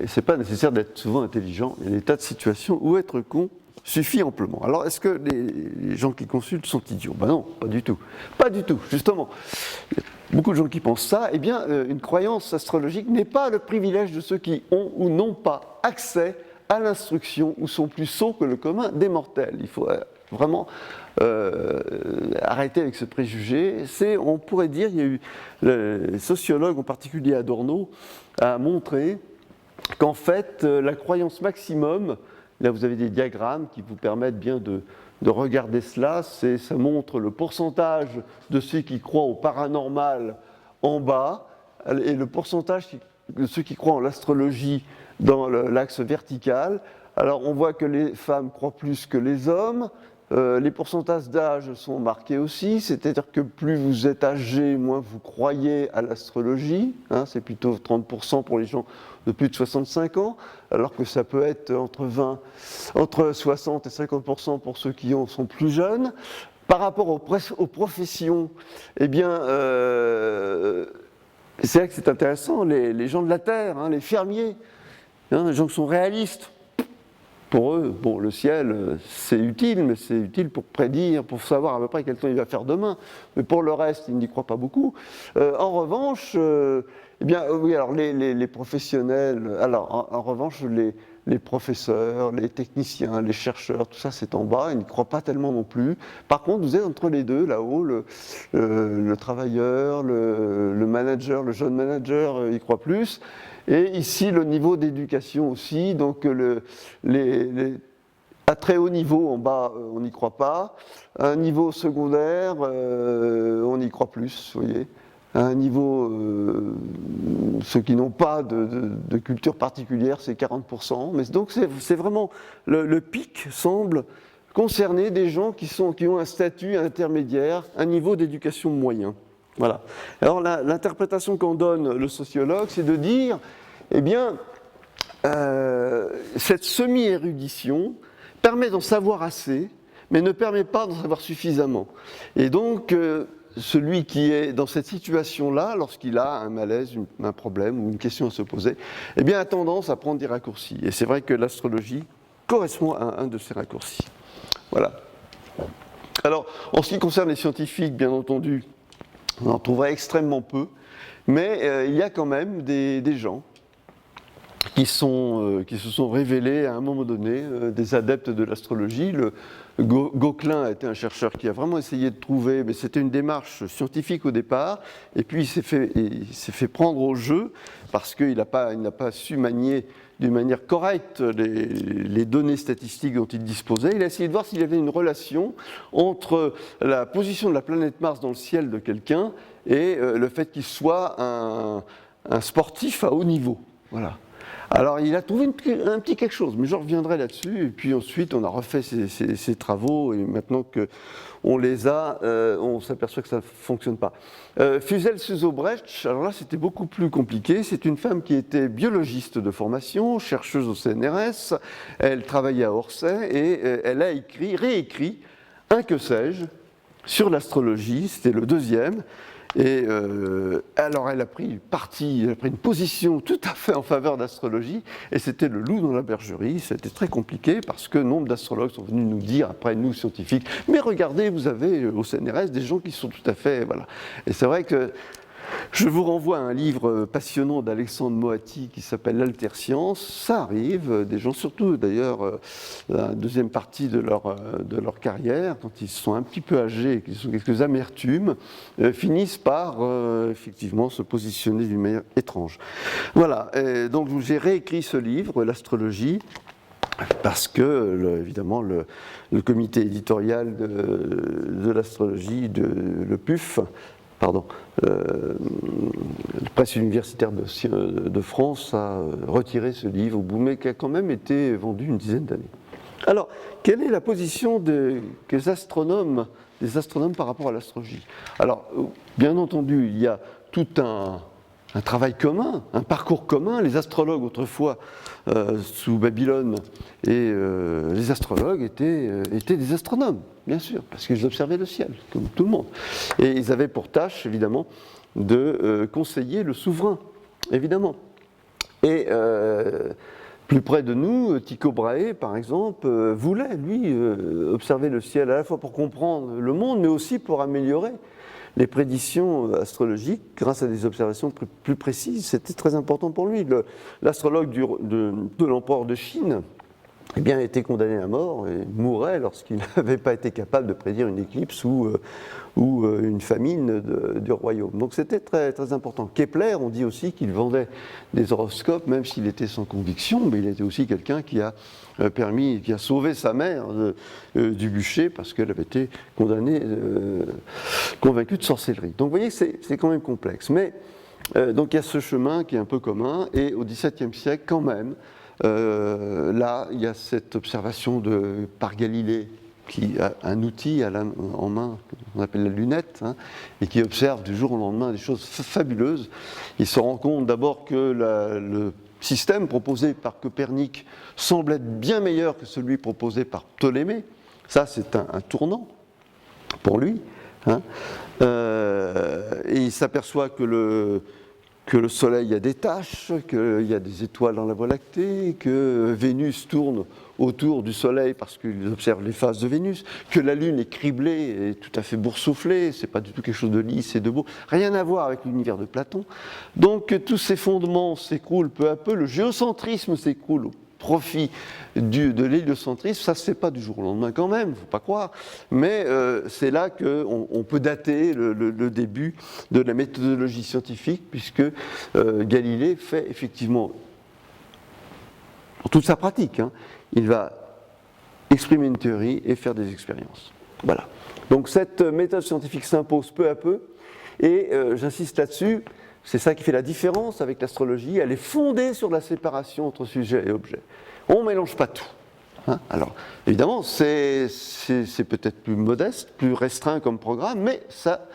A: c'est pas nécessaire d'être souvent intelligent. Il y a des tas de situations où être con suffit amplement. Alors, est-ce que les gens qui consultent sont idiots? Ben non, pas du tout. Pas du tout, justement. Beaucoup de gens qui pensent ça, eh bien, une croyance astrologique n'est pas le privilège de ceux qui ont ou n'ont pas accès à l'instruction ou sont plus sots que le commun des mortels. Il faut vraiment arrêter avec ce préjugé. On pourrait dire, il y a eu, les sociologues, en particulier Adorno, a montré qu'en fait, la croyance maximum, là vous avez des diagrammes qui vous permettent bien de regarder cela, ça montre le pourcentage de ceux qui croient au paranormal en bas et le pourcentage de ceux qui croient en l'astrologie dans l'axe vertical. Alors on voit que les femmes croient plus que les hommes. Les pourcentages d'âge sont marqués aussi, c'est-à-dire que plus vous êtes âgé, moins vous croyez à l'astrologie, hein, c'est plutôt 30% pour les gens de plus de 65 ans, alors que ça peut être entre 60 et 50% pour ceux qui sont plus jeunes. Par rapport aux professions, eh bien, c'est vrai que c'est intéressant, les gens de la terre, hein, les fermiers, hein, les gens qui sont réalistes. Pour eux, bon, le ciel, c'est utile, mais c'est utile pour prédire, pour savoir à peu près quel temps il va faire demain. Mais pour le reste, ils n'y croient pas beaucoup. En revanche, eh bien, oui, alors les professionnels, alors en revanche, les professeurs, les techniciens, les chercheurs, tout ça, c'est en bas, ils n'y croient pas tellement non plus. Par contre, vous êtes entre les deux, là-haut, le travailleur, le manager, le jeune manager, il croit plus. Et ici, le niveau d'éducation aussi, donc à très haut niveau, en bas, on n'y croit pas. À un niveau secondaire, on y croit plus, vous voyez. À un niveau, ceux qui n'ont pas de culture particulière, c'est 40%. Mais donc, c'est vraiment, le pic semble concerner des gens qui ont un statut intermédiaire, un niveau d'éducation moyen. Voilà. Alors l'interprétation qu'en donne le sociologue, c'est de dire, eh bien, cette semi-érudition permet d'en savoir assez, mais ne permet pas d'en savoir suffisamment. Et donc, celui qui est dans cette situation-là, lorsqu'il a un malaise, un problème ou une question à se poser, eh bien, a tendance à prendre des raccourcis. Et c'est vrai que l'astrologie correspond à un de ces raccourcis. Voilà. Alors, en ce qui concerne les scientifiques, bien entendu, on en trouverait extrêmement peu, mais il y a quand même des gens qui se sont révélés à un moment donné des adeptes de l'astrologie. Gauquelin a été un chercheur qui a vraiment essayé de trouver, mais c'était une démarche scientifique au départ, et puis il s'est fait prendre au jeu parce qu'il n'a pas su manier d'une manière correcte les données statistiques dont il disposait. Il a essayé de voir s'il y avait une relation entre la position de la planète Mars dans le ciel de quelqu'un et le fait qu'il soit un sportif à haut niveau. Voilà. Alors il a trouvé un petit quelque chose, mais je reviendrai là-dessus, et puis ensuite on a refait ces travaux, et maintenant qu'on les a, on s'aperçoit que ça ne fonctionne pas. Fusel-Suzobrecht, alors là c'était beaucoup plus compliqué, c'est une femme qui était biologiste de formation, chercheuse au CNRS, elle travaillait à Orsay, et elle a réécrit un que sais-je sur l'astrologie, c'était le deuxième. Et alors elle a pris une position tout à fait en faveur d'astrologie, et c'était le loup dans la bergerie. C'était très compliqué parce que nombre d'astrologues sont venus nous dire, après nous scientifiques, mais regardez, vous avez au CNRS des gens qui sont tout à fait... Voilà. Et c'est vrai que je vous renvoie à un livre passionnant d'Alexandre Moatti qui s'appelle L'Alterscience. Ça arrive, des gens, surtout d'ailleurs, la deuxième partie de leur carrière, quand ils sont un petit peu âgés et qu'ils ont quelques amertumes, finissent par effectivement se positionner d'une manière étrange. Voilà, et donc j'ai réécrit ce livre, L'astrologie, parce que, évidemment, le comité éditorial de l'astrologie, le PUF, la presse universitaire de France a retiré ce livre au bout, mais qui a quand même été vendu une dizaine d'années. Alors, quelle est la position des astronomes par rapport à l'astrologie? Alors, bien entendu, il y a tout un travail commun, un parcours commun. Les astrologues, autrefois, sous Babylone, et les astrologues étaient des astronomes, bien sûr, parce qu'ils observaient le ciel, comme tout le monde. Et ils avaient pour tâche, évidemment, de conseiller le souverain, évidemment. Et plus près de nous, Tycho Brahe, par exemple, voulait, lui, observer le ciel à la fois pour comprendre le monde, mais aussi pour améliorer les prédictions astrologiques grâce à des observations plus précises. C'était très important pour lui. L'astrologue de l'empereur de Chine, eh bien, était condamné à mort et mourait lorsqu'il n'avait pas été capable de prédire une éclipse ou une famine du royaume. Donc c'était très, très important. Kepler, on dit aussi qu'il vendait des horoscopes, même s'il était sans conviction, mais il était aussi quelqu'un qui a qui a sauvé sa mère du bûcher parce qu'elle avait été condamnée, convaincue de sorcellerie. Donc vous voyez, c'est quand même complexe. Mais donc il y a ce chemin qui est un peu commun, et au XVIIe siècle, quand même, là, il y a cette observation par Galilée, qui a un outil en main, qu'on appelle la lunette, hein, et qui observe du jour au lendemain des choses fabuleuses. Il se rend compte d'abord que le système proposé par Copernic semble être bien meilleur que celui proposé par Ptolémée. Ça, c'est un tournant pour lui. Hein. Et il s'aperçoit que le Soleil a des taches, qu'il y a des étoiles dans la Voie lactée, que Vénus tourne autour du Soleil parce qu'ils observent les phases de Vénus, que la Lune est criblée et tout à fait boursouflée, c'est pas du tout quelque chose de lisse et de beau, rien à voir avec l'univers de Platon. Donc tous ces fondements s'écroulent peu à peu, le géocentrisme s'écroule au profit de l'héliocentrisme. Ça ne se fait pas du jour au lendemain quand même, il ne faut pas croire, mais c'est là qu'on peut dater le début de la méthodologie scientifique, puisque Galilée fait effectivement, dans toute sa pratique, hein, il va exprimer une théorie et faire des expériences. Voilà. Donc cette méthode scientifique s'impose peu à peu, et j'insiste là-dessus, c'est ça qui fait la différence avec l'astrologie, elle est fondée sur la séparation entre sujet et objet. On ne mélange pas tout. Hein. Alors, évidemment, c'est peut-être plus modeste, plus restreint comme programme, mais ça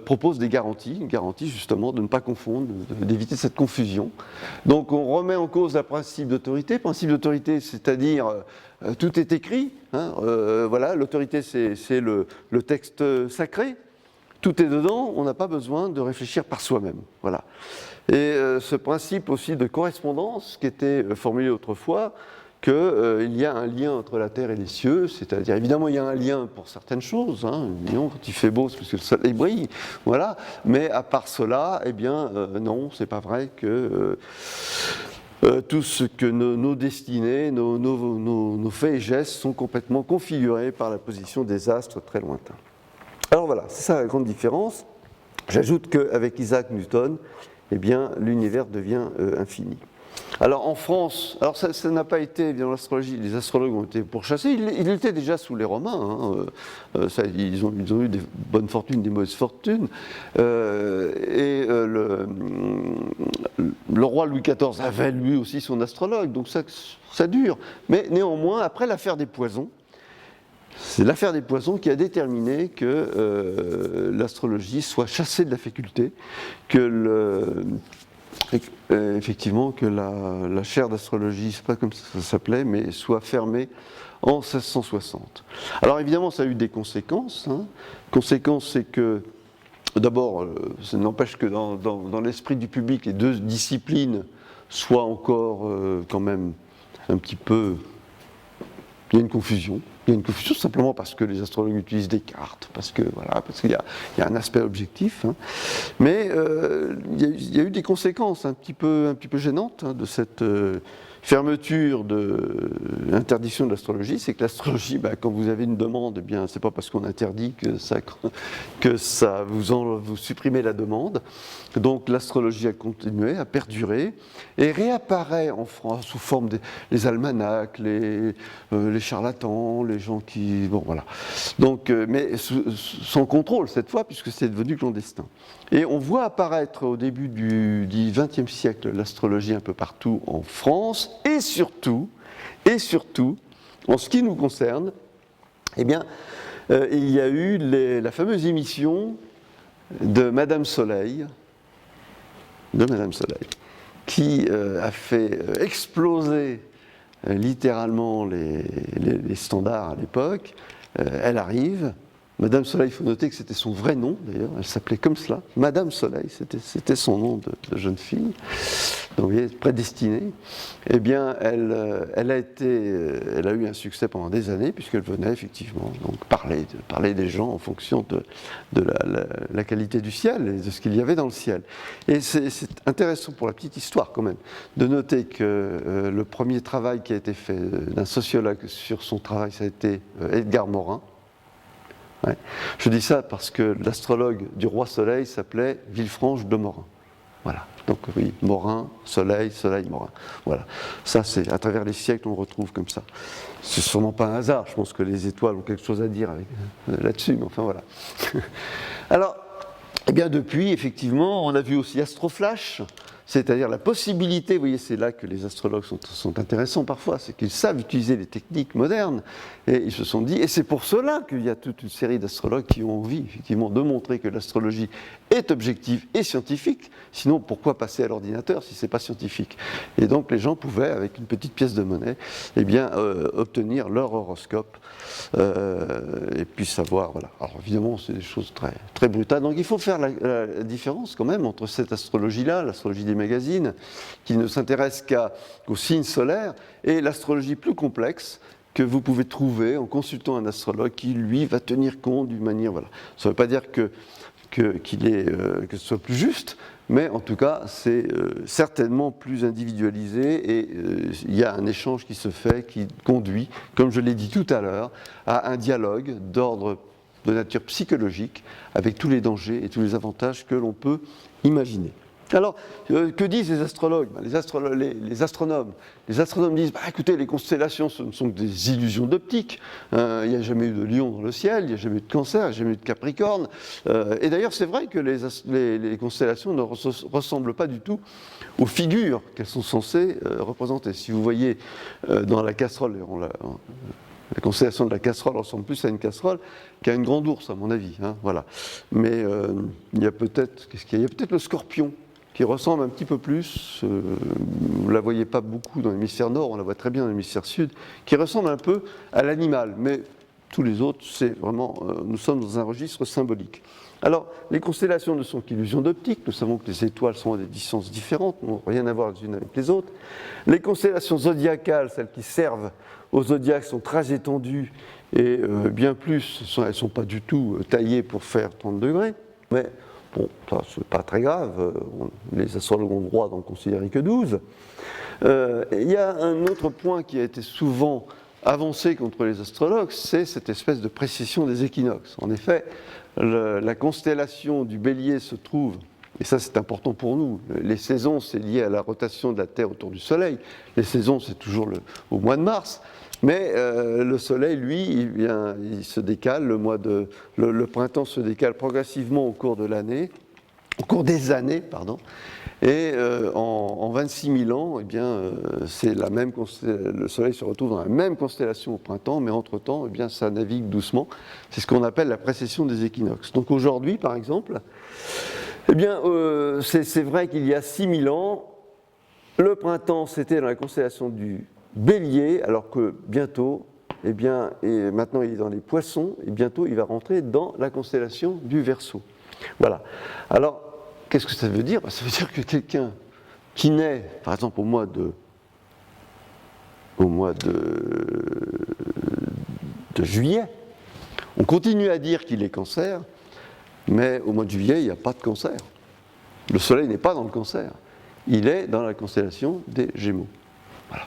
A: propose des garanties, une garantie justement de ne pas confondre, d'éviter cette confusion. Donc on remet en cause le principe d'autorité. Principe d'autorité, c'est-à-dire tout est écrit. Hein, voilà, l'autorité c'est le texte sacré. Tout est dedans, on n'a pas besoin de réfléchir par soi-même. Voilà. Et ce principe aussi de correspondance qui était formulé autrefois, qu'il y a un lien entre la terre et les cieux, c'est-à-dire évidemment il y a un lien pour certaines choses, hein, quand il fait beau c'est parce que le soleil brille, voilà, mais à part cela, eh bien non, c'est pas vrai que tout ce que nos destinées, nos faits et gestes sont complètement configurés par la position des astres très lointains. Alors voilà, c'est ça la grande différence. J'ajoute qu'avec Isaac Newton, eh bien, l'univers devient infini. Alors en France, alors ça n'a pas été, dans l'astrologie, les astrologues ont été pourchassés, ils étaient déjà sous les Romains, hein, ils ont eu des bonnes fortunes, des mauvaises fortunes, et le roi Louis XIV avait lui aussi son astrologue, donc ça dure. Mais néanmoins, après l'affaire des poisons, c'est l'affaire des poisons qui a déterminé que l'astrologie soit chassée de la faculté, que effectivement que la chaire d'astrologie, c'est pas comme ça s'appelait, mais soit fermée en 1660. Alors évidemment, ça a eu des conséquences. Hein. Conséquence, c'est que d'abord, ça n'empêche que dans l'esprit du public, les deux disciplines soient encore quand même un petit peu. Il y a une confusion. Il y a une confusion simplement parce que les astrologues utilisent des cartes, parce qu'il y a un aspect objectif. Hein. Mais il y a eu des conséquences un petit peu gênantes de cette fermeture de l'interdiction de l'astrologie. C'est que l'astrologie, quand vous avez une demande, eh bien, c'est pas parce qu'on interdit que ça vous supprimez la demande. Donc l'astrologie a continué, a perduré et réapparaît en France sous forme des almanachs, les charlatans, les gens qui... Bon, voilà. Donc, mais sans contrôle cette fois, puisque c'est devenu clandestin. Et on voit apparaître au début du XXe siècle l'astrologie un peu partout en France, et surtout, en ce qui nous concerne, eh bien, il y a eu la fameuse émission de Madame Soleil, qui a fait exploser littéralement les standards à l'époque. Elle arrive, Madame Soleil, il faut noter que c'était son vrai nom, d'ailleurs, elle s'appelait comme cela, Madame Soleil, c'était son nom de jeune fille, donc vous voyez, prédestinée. Eh bien, elle a eu un succès pendant des années, puisqu'elle venait effectivement donc, parler des gens en fonction de la qualité du ciel et de ce qu'il y avait dans le ciel. Et c'est intéressant pour la petite histoire quand même, de noter que le premier travail qui a été fait d'un sociologue sur son travail, ça a été Edgar Morin. Ouais. Je dis ça parce que l'astrologue du roi Soleil s'appelait Villefranche de Morin. Voilà. Donc oui, Morin, Soleil, Soleil, Morin. Voilà. Ça, c'est à travers les siècles, on retrouve comme ça. C'est sûrement pas un hasard. Je pense que les étoiles ont quelque chose à dire là-dessus. Mais enfin voilà. Alors, eh bien depuis, effectivement, on a vu aussi Astroflash. C'est-à-dire la possibilité, vous voyez, c'est là que les astrologues sont intéressants parfois, c'est qu'ils savent utiliser les techniques modernes, et ils se sont dit, et c'est pour cela qu'il y a toute une série d'astrologues qui ont envie, effectivement, de montrer que l'astrologie est objective et scientifique, sinon pourquoi passer à l'ordinateur si ce n'est pas scientifique? Et donc les gens pouvaient, avec une petite pièce de monnaie, eh bien, obtenir leur horoscope, et puis savoir, voilà. Alors évidemment, c'est des choses très, très brutales, donc il faut faire la différence quand même entre cette astrologie-là, l'astrologie des magazines, qui ne s'intéresse qu'aux signes solaires, et l'astrologie plus complexe que vous pouvez trouver en consultant un astrologue qui, lui, va tenir compte d'une manière... Voilà. Ça ne veut pas dire que ce soit plus juste, mais en tout cas, c'est certainement plus individualisé et il y a un échange qui se fait, qui conduit, comme je l'ai dit tout à l'heure, à un dialogue d'ordre de nature psychologique avec tous les dangers et tous les avantages que l'on peut imaginer. Alors, que disent les astrologues? Les astronomes. Les astronomes disent, écoutez, les constellations, ce ne sont que des illusions d'optique. Il n'y a jamais eu de lion dans le ciel, il n'y a jamais eu de cancer, il n'y a jamais eu de capricorne. Et d'ailleurs, c'est vrai que les constellations ne ressemblent pas du tout aux figures qu'elles sont censées représenter. Si vous voyez dans la casserole, la constellation de la casserole ressemble plus à une casserole qu'à une grande ours, à mon avis. Hein, voilà. Mais il y a peut-être le scorpion, qui ressemble un petit peu plus, vous ne la voyez pas beaucoup dans l'hémisphère nord, on la voit très bien dans l'hémisphère sud, qui ressemble un peu à l'animal, mais tous les autres, c'est vraiment, nous sommes dans un registre symbolique. Alors, les constellations ne sont qu'illusions d'optique, nous savons que les étoiles sont à des distances différentes, n'ont rien à voir les unes avec les autres. Les constellations zodiacales, celles qui servent au zodiaque, sont très étendues, et bien plus, elles ne sont pas du tout taillées pour faire 30 degrés, mais bon, ça, c'est pas très grave, les astrologues ont le droit d'en considérer que 12. Il y a un autre point qui a été souvent avancé contre les astrologues, c'est cette espèce de précision des équinoxes. En effet, la constellation du Bélier se trouve, et ça c'est important pour nous, les saisons c'est lié à la rotation de la Terre autour du Soleil, les saisons c'est toujours au mois de mars, mais le Soleil, lui, il se décale, le printemps se décale progressivement au cours de l'année, au cours des années, pardon, et en 26 000 ans, eh bien, c'est le Soleil se retrouve dans la même constellation au printemps, mais entre-temps, eh bien, ça navigue doucement. C'est ce qu'on appelle la précession des équinoxes. Donc aujourd'hui, par exemple, eh bien, c'est vrai qu'il y a 6 000 ans, le printemps, c'était dans la constellation du Bélier, alors que bientôt, eh bien, et maintenant il est dans les Poissons, et bientôt il va rentrer dans la constellation du Verseau. Voilà. Alors, qu'est-ce que ça veut dire? Ça veut dire que quelqu'un qui naît, par exemple, au mois de juillet, on continue à dire qu'il est Cancer, mais au mois de juillet, il n'y a pas de Cancer. Le Soleil n'est pas dans le Cancer. Il est dans la constellation des Gémeaux. Voilà.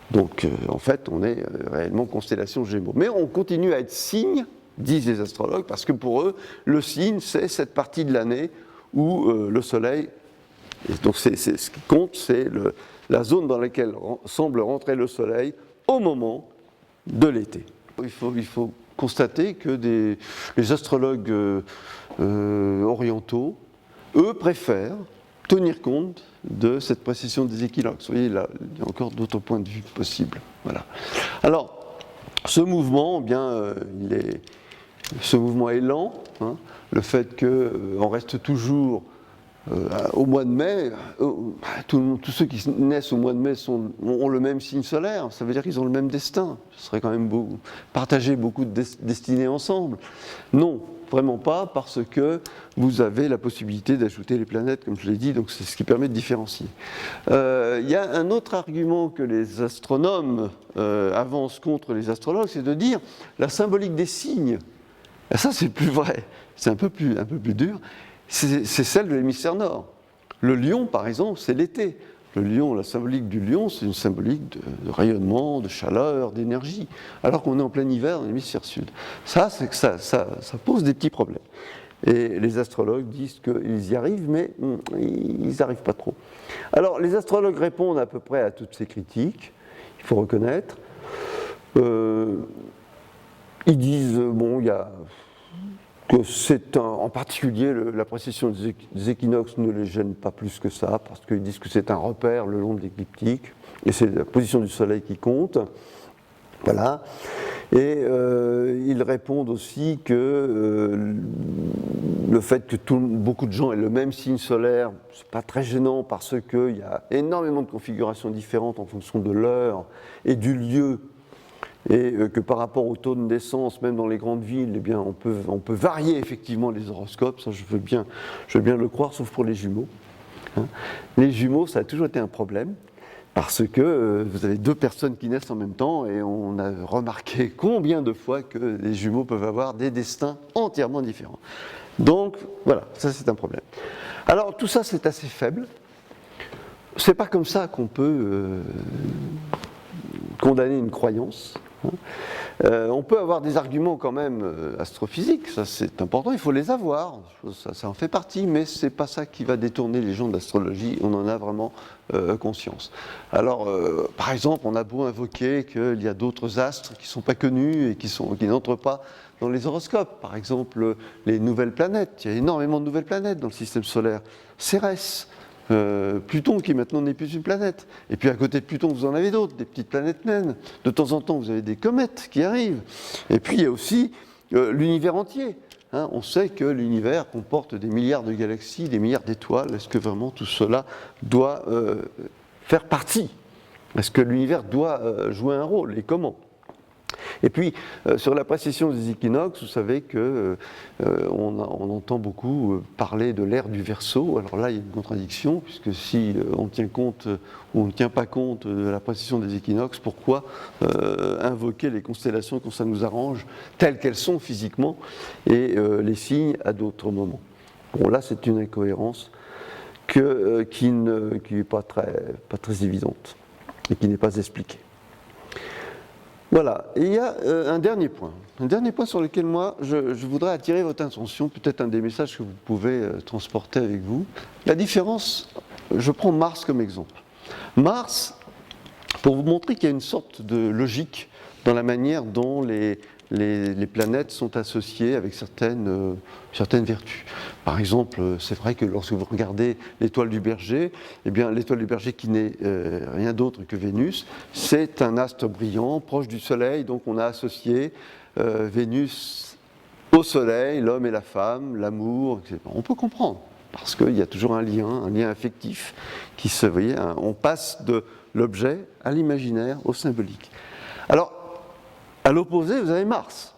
A: Donc, en fait, on est réellement constellation Gémeaux. Mais on continue à être signe, disent les astrologues, parce que pour eux, le signe, c'est cette partie de l'année où le Soleil, et donc ce qui compte, c'est la zone dans laquelle semble rentrer le Soleil au moment de l'été. Il faut constater que les astrologues orientaux, eux, préfèrent tenir compte de cette précision des équinoxes. Vous voyez, là, il y a encore d'autres points de vue possibles. Voilà. Alors, ce mouvement, eh bien, ce mouvement est lent. Hein, le fait qu'on reste toujours au mois de mai, tous ceux qui naissent au mois de mai ont le même signe solaire, ça veut dire qu'ils ont le même destin. Ce serait quand même partager beaucoup de destinées ensemble. Non, vraiment pas, parce que vous avez la possibilité d'ajouter les planètes, comme je l'ai dit, donc c'est ce qui permet de différencier. Il y a un autre argument que les astronomes avancent contre les astrologues, c'est de dire la symbolique des signes. Et ça, c'est plus vrai, c'est un peu plus dur. C'est celle de l'hémisphère nord. Le lion, par exemple, c'est l'été. Le lion, la symbolique du lion, c'est une symbolique de rayonnement, de chaleur, d'énergie, alors qu'on est en plein hiver dans l'hémisphère sud. Ça pose des petits problèmes. Et les astrologues disent qu'ils y arrivent, mais ils n'y arrivent pas trop. Alors, les astrologues répondent à peu près à toutes ces critiques, il faut reconnaître. Ils disent, bon, il y a... que c'est en particulier la précision des équinoxes ne les gêne pas plus que ça, parce qu'ils disent que c'est un repère le long de l'écliptique, et c'est la position du Soleil qui compte. Voilà. Et ils répondent aussi que le fait que beaucoup de gens aient le même signe solaire, c'est pas très gênant parce qu'il y a énormément de configurations différentes en fonction de l'heure et du lieu. Et que par rapport au taux de naissance, même dans les grandes villes, eh bien, on peut varier effectivement les horoscopes, ça je veux bien le croire, sauf pour les jumeaux. Hein. Les jumeaux, ça a toujours été un problème, parce que vous avez deux personnes qui naissent en même temps, et on a remarqué combien de fois que les jumeaux peuvent avoir des destins entièrement différents. Donc, voilà, ça c'est un problème. Alors, tout ça c'est assez faible. C'est pas comme ça qu'on peut condamner une croyance. On peut avoir des arguments quand même astrophysiques, ça c'est important, il faut les avoir, ça en fait partie, mais c'est pas ça qui va détourner les gens de l'astrologie, on en a vraiment conscience. Alors, par exemple, on a beau invoquer qu'il y a d'autres astres qui ne sont pas connus et qui n'entrent pas dans les horoscopes, par exemple les nouvelles planètes, il y a énormément de nouvelles planètes dans le système solaire, Cérès, Pluton qui maintenant n'est plus une planète. Et puis à côté de Pluton, vous en avez d'autres, des petites planètes naines. De temps en temps, vous avez des comètes qui arrivent. Et puis il y a aussi l'univers entier. Hein, on sait que l'univers comporte des milliards de galaxies, des milliards d'étoiles. Est-ce que vraiment tout cela doit faire partie? Est-ce que l'univers doit jouer un rôle? Et comment? Et puis, sur la précision des équinoxes, vous savez qu'on entend beaucoup parler de l'ère du Verseau. Alors là, il y a une contradiction, puisque si on tient compte ou on ne tient pas compte de la précision des équinoxes, pourquoi invoquer les constellations quand ça nous arrange, telles qu'elles sont physiquement, et les signes à d'autres moments? Bon, là, c'est une incohérence qui n'est pas très évidente et qui n'est pas expliquée. Voilà, et il y a un dernier point sur lequel moi je voudrais attirer votre attention, peut-être un des messages que vous pouvez transporter avec vous. La différence, je prends Mars comme exemple. Mars, pour vous montrer qu'il y a une sorte de logique dans la manière dont les planètes sont associées avec certaines vertus. Par exemple, c'est vrai que lorsque vous regardez l'étoile du Berger, eh bien, l'étoile du Berger qui n'est rien d'autre que Vénus, c'est un astre brillant, proche du Soleil, donc on a associé Vénus au Soleil, l'homme et la femme, l'amour, etc. On peut comprendre, parce qu'il y a toujours un lien affectif qui se... Vous voyez, on passe de l'objet à l'imaginaire, au symbolique. Alors, à l'opposé, vous avez Mars.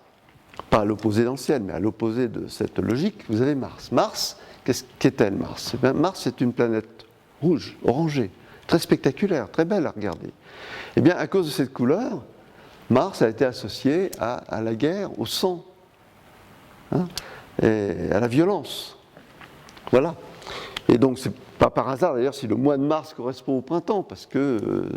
A: Pas à l'opposé dans le ciel, mais à l'opposé de cette logique, vous avez Mars. Mars, qu'est-elle Mars? Eh bien, Mars, c'est une planète rouge, orangée, très spectaculaire, très belle à regarder. Eh bien, à cause de cette couleur, Mars a été associé à la guerre, au sang, hein, et à la violence. Voilà. Et donc, c'est pas par hasard d'ailleurs si le mois de mars correspond au printemps, parce que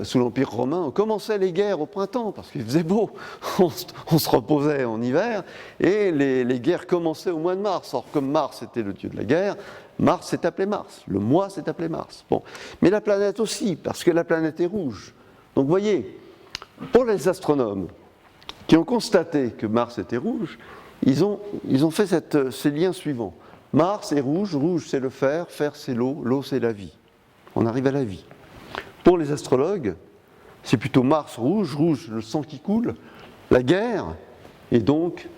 A: sous l'Empire romain, on commençait les guerres au printemps, parce qu'il faisait beau, on se reposait en hiver, et les guerres commençaient au mois de mars. Or, comme Mars était le dieu de la guerre, Mars s'est appelé Mars, le mois s'est appelé Mars. Bon. Mais la planète aussi, parce que la planète est rouge. Donc, vous voyez, pour les astronomes qui ont constaté que Mars était rouge, ils ont fait ces liens suivants. Mars est rouge, rouge c'est le fer c'est l'eau, l'eau c'est la vie. On arrive à la vie. Pour les astrologues, c'est plutôt Mars rouge, rouge le sang qui coule, la guerre, et donc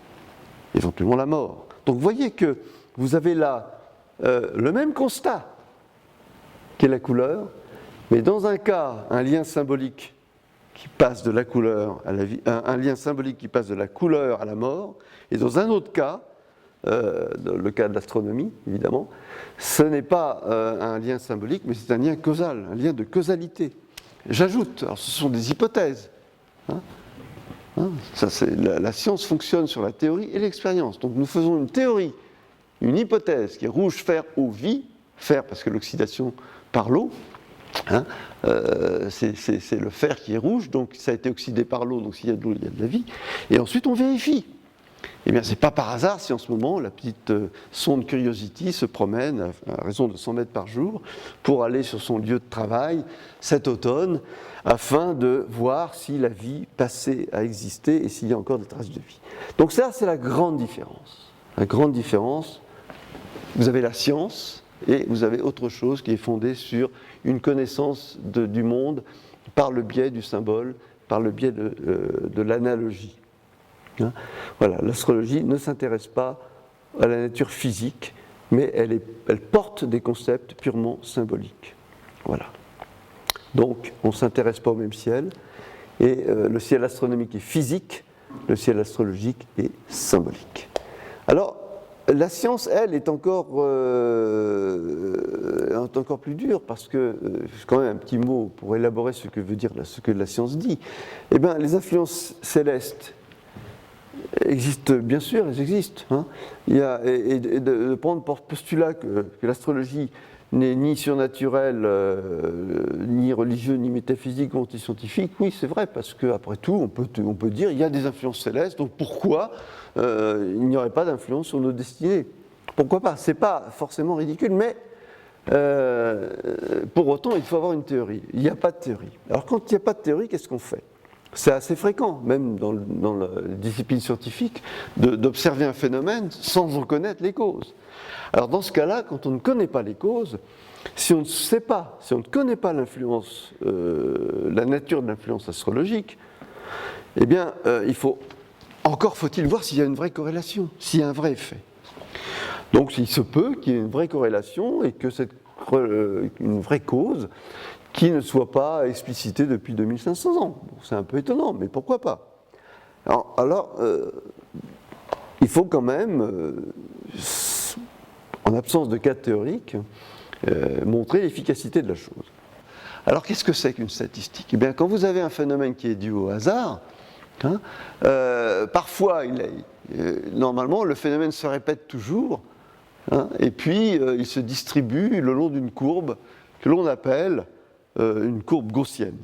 A: éventuellement la mort. Donc vous voyez que vous avez là le même constat qu'est la couleur, mais dans un cas, un lien symbolique qui passe de la couleur à la vie, un lien symbolique qui passe de la couleur à la mort, et dans un autre cas, le cas de l'astronomie, évidemment, ce n'est pas un lien symbolique, mais c'est un lien causal, un lien de causalité. J'ajoute, alors ce sont des hypothèses. La science fonctionne sur la théorie et l'expérience. Donc nous faisons une théorie, une hypothèse qui est rouge, fer, eau, vie, fer parce que l'oxydation par l'eau, c'est le fer qui est rouge, donc ça a été oxydé par l'eau, donc s'il y a de l'eau, il y a de la vie. Et ensuite on vérifie. Eh bien, ce n'est pas par hasard si en ce moment la petite sonde Curiosity se promène à raison de 100 mètres par jour pour aller sur son lieu de travail cet automne afin de voir si la vie passait à exister et s'il y a encore des traces de vie. Donc ça, c'est la grande différence. La grande différence, vous avez la science et vous avez autre chose qui est fondée sur une connaissance du monde par le biais du symbole, par le biais de l'analogie. Voilà, l'astrologie ne s'intéresse pas à la nature physique, mais elle porte des concepts purement symboliques. Voilà. Donc, on ne s'intéresse pas au même ciel, et le ciel astronomique est physique, le ciel astrologique est symbolique. Alors, la science, elle, est encore plus dure, parce que, quand même un petit mot pour élaborer ce que veut dire ce que la science dit. Eh bien, les influences célestes existent, bien sûr, elles existent. Et de prendre pour postulat que l'astrologie n'est ni surnaturelle, ni religieux, ni métaphysique, ni scientifique, oui, c'est vrai, parce qu'après tout, on peut dire qu'il y a des influences célestes, donc pourquoi il n'y aurait pas d'influence sur nos destinées? Pourquoi pas? C'est pas forcément ridicule, mais pour autant, il faut avoir une théorie. Il n'y a pas de théorie. Alors, quand il n'y a pas de théorie, qu'est-ce qu'on fait? C'est assez fréquent, même dans la discipline scientifique, d'observer un phénomène sans en connaître les causes. Alors dans ce cas-là, quand on ne connaît pas les causes, si on ne sait pas, si on ne connaît pas l'influence, la nature de l'influence astrologique, eh bien, faut-il voir s'il y a une vraie corrélation, s'il y a un vrai effet. Donc il se peut qu'il y ait une vraie corrélation et que une vraie cause qui ne soit pas explicité depuis 2500 ans. Bon, c'est un peu étonnant, mais pourquoi pas? Alors il faut quand même, en absence de cas théorique, montrer l'efficacité de la chose. Alors qu'est-ce que c'est qu'une statistique? Eh bien, quand vous avez un phénomène qui est dû au hasard, parfois, normalement, le phénomène se répète toujours, et puis il se distribue le long d'une courbe que l'on appelle une courbe gaussienne.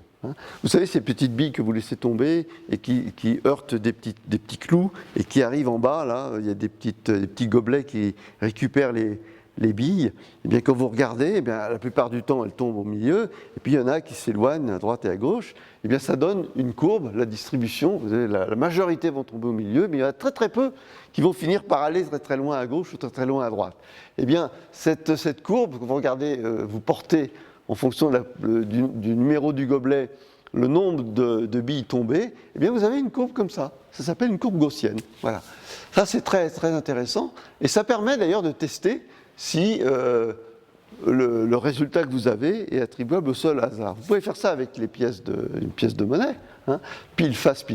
A: Vous savez, ces petites billes que vous laissez tomber et qui heurtent des petits clous et qui arrivent en bas, là, il y a des petits gobelets qui récupèrent les billes. Et bien, quand vous regardez, eh bien, la plupart du temps, elles tombent au milieu, et puis il y en a qui s'éloignent à droite et à gauche. Et bien, ça donne une courbe, la distribution. Vous avez la majorité vont tomber au milieu, mais il y en a très très peu qui vont finir par aller très très loin à gauche ou très très loin à droite. Et bien, cette courbe, quand vous regardez, vous portez en fonction du numéro du gobelet, le nombre de billes tombées, eh bien vous avez une courbe comme ça. Ça s'appelle une courbe gaussienne. Voilà. Ça, c'est très, très intéressant. Et ça permet d'ailleurs de tester si le résultat que vous avez est attribuable au seul hasard. Vous pouvez faire ça avec une pièce de monnaie. Pile face,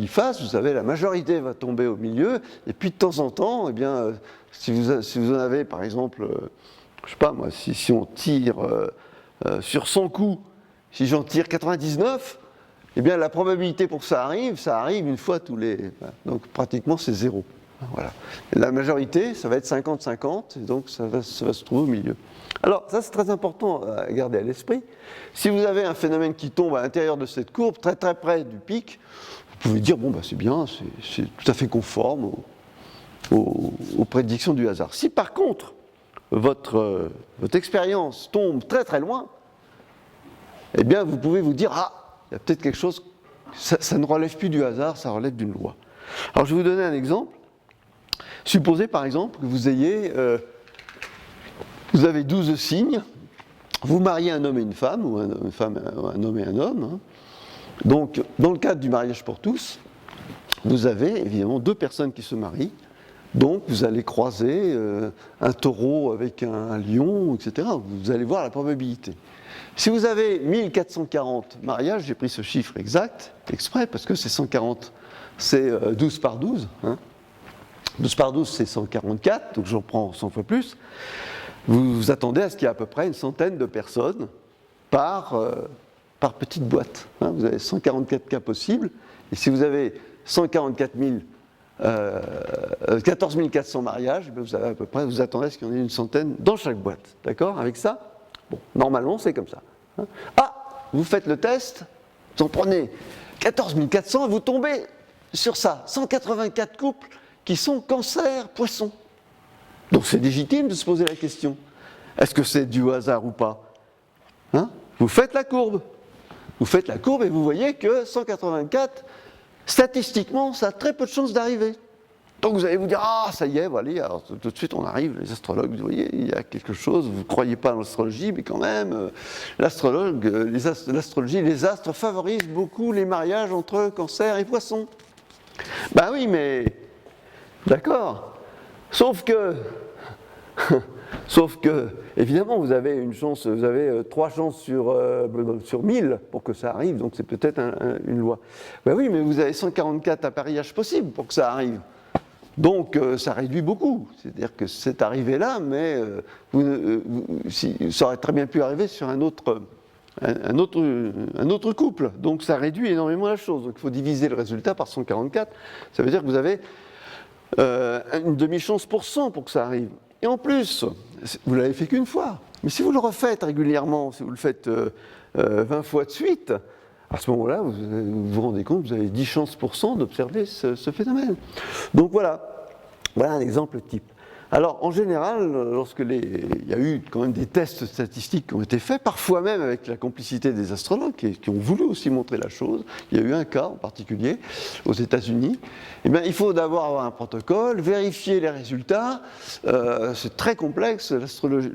A: vous savez, la majorité va tomber au milieu. Et puis de temps en temps, eh bien, si vous en avez, par exemple, je ne sais pas moi, si on tire sur 100 coups, si j'en tire 99, eh bien la probabilité pour que ça arrive une fois tous les... Donc pratiquement c'est 0. Voilà. La majorité, ça va être 50-50, et donc ça va se trouver au milieu. Alors ça c'est très important à garder à l'esprit. Si vous avez un phénomène qui tombe à l'intérieur de cette courbe, très très près du pic, vous pouvez dire, bon bah c'est bien, c'est tout à fait conforme aux prédictions du hasard. Si par contre, votre expérience tombe très très loin, eh bien vous pouvez vous dire, il y a peut-être quelque chose, ça ne relève plus du hasard, ça relève d'une loi. Alors je vais vous donner un exemple. Supposez par exemple que vous avez 12 signes, vous mariez un homme et une femme, ou un homme et un homme. Donc dans le cadre du mariage pour tous, vous avez évidemment deux personnes qui se marient, Donc vous allez croiser un taureau avec un lion, etc. Vous allez voir la probabilité. Si vous avez 1440 mariages, j'ai pris ce chiffre exact, exprès, parce que c'est 140, c'est 12 par 12. 12 par 12, c'est 144, donc j'en prends 100 fois plus. Vous vous attendez à ce qu'il y ait à peu près une centaine de personnes par petite boîte. Vous avez 144 cas possibles, et si vous avez 14 400 mariages, vous avez à peu près, vous attendez à ce qu'il y en ait une centaine dans chaque boîte. D'accord avec ça? Bon, normalement, c'est comme ça. Ah, vous faites le test, vous en prenez 14 400 et vous tombez sur ça, 184 couples qui sont cancer, poisson. Donc c'est légitime de se poser la question. Est-ce que c'est du hasard ou pas? Vous faites la courbe. Vous faites la courbe et vous voyez que 184, statistiquement, ça a très peu de chances d'arriver. Donc vous allez vous dire, ah ça y est, voilà, alors tout de suite on arrive, les astrologues, vous voyez, il y a quelque chose, vous ne croyez pas en l'astrologie, mais quand même, l'astrologie, les astres favorisent beaucoup les mariages entre cancer et poisson. Ben oui, mais, d'accord, sauf que, évidemment, vous avez une chance, vous avez 3 chances sur 1000 pour que ça arrive, donc c'est peut-être une loi. Ben oui, mais vous avez 144 appareillages possibles pour que ça arrive. Donc ça réduit beaucoup, c'est-à-dire que c'est arrivé là, mais ça aurait très bien pu arriver sur un autre couple, donc ça réduit énormément la chose. Donc il faut diviser le résultat par 144, ça veut dire que vous avez une demi-chance pour 100 pour que ça arrive. Et en plus, vous ne l'avez fait qu'une fois, mais si vous le refaites régulièrement, si vous le faites 20 fois de suite, à ce moment-là, vous vous rendez compte que vous avez 10 chances pour 100 d'observer ce phénomène. Donc voilà un exemple type. Alors en général, il y a eu quand même des tests statistiques qui ont été faits, parfois même avec la complicité des astrologues qui ont voulu aussi montrer la chose. Il y a eu un cas en particulier aux États-Unis. Eh bien, il faut d'abord avoir un protocole, vérifier les résultats. C'est très complexe. L'astrologie,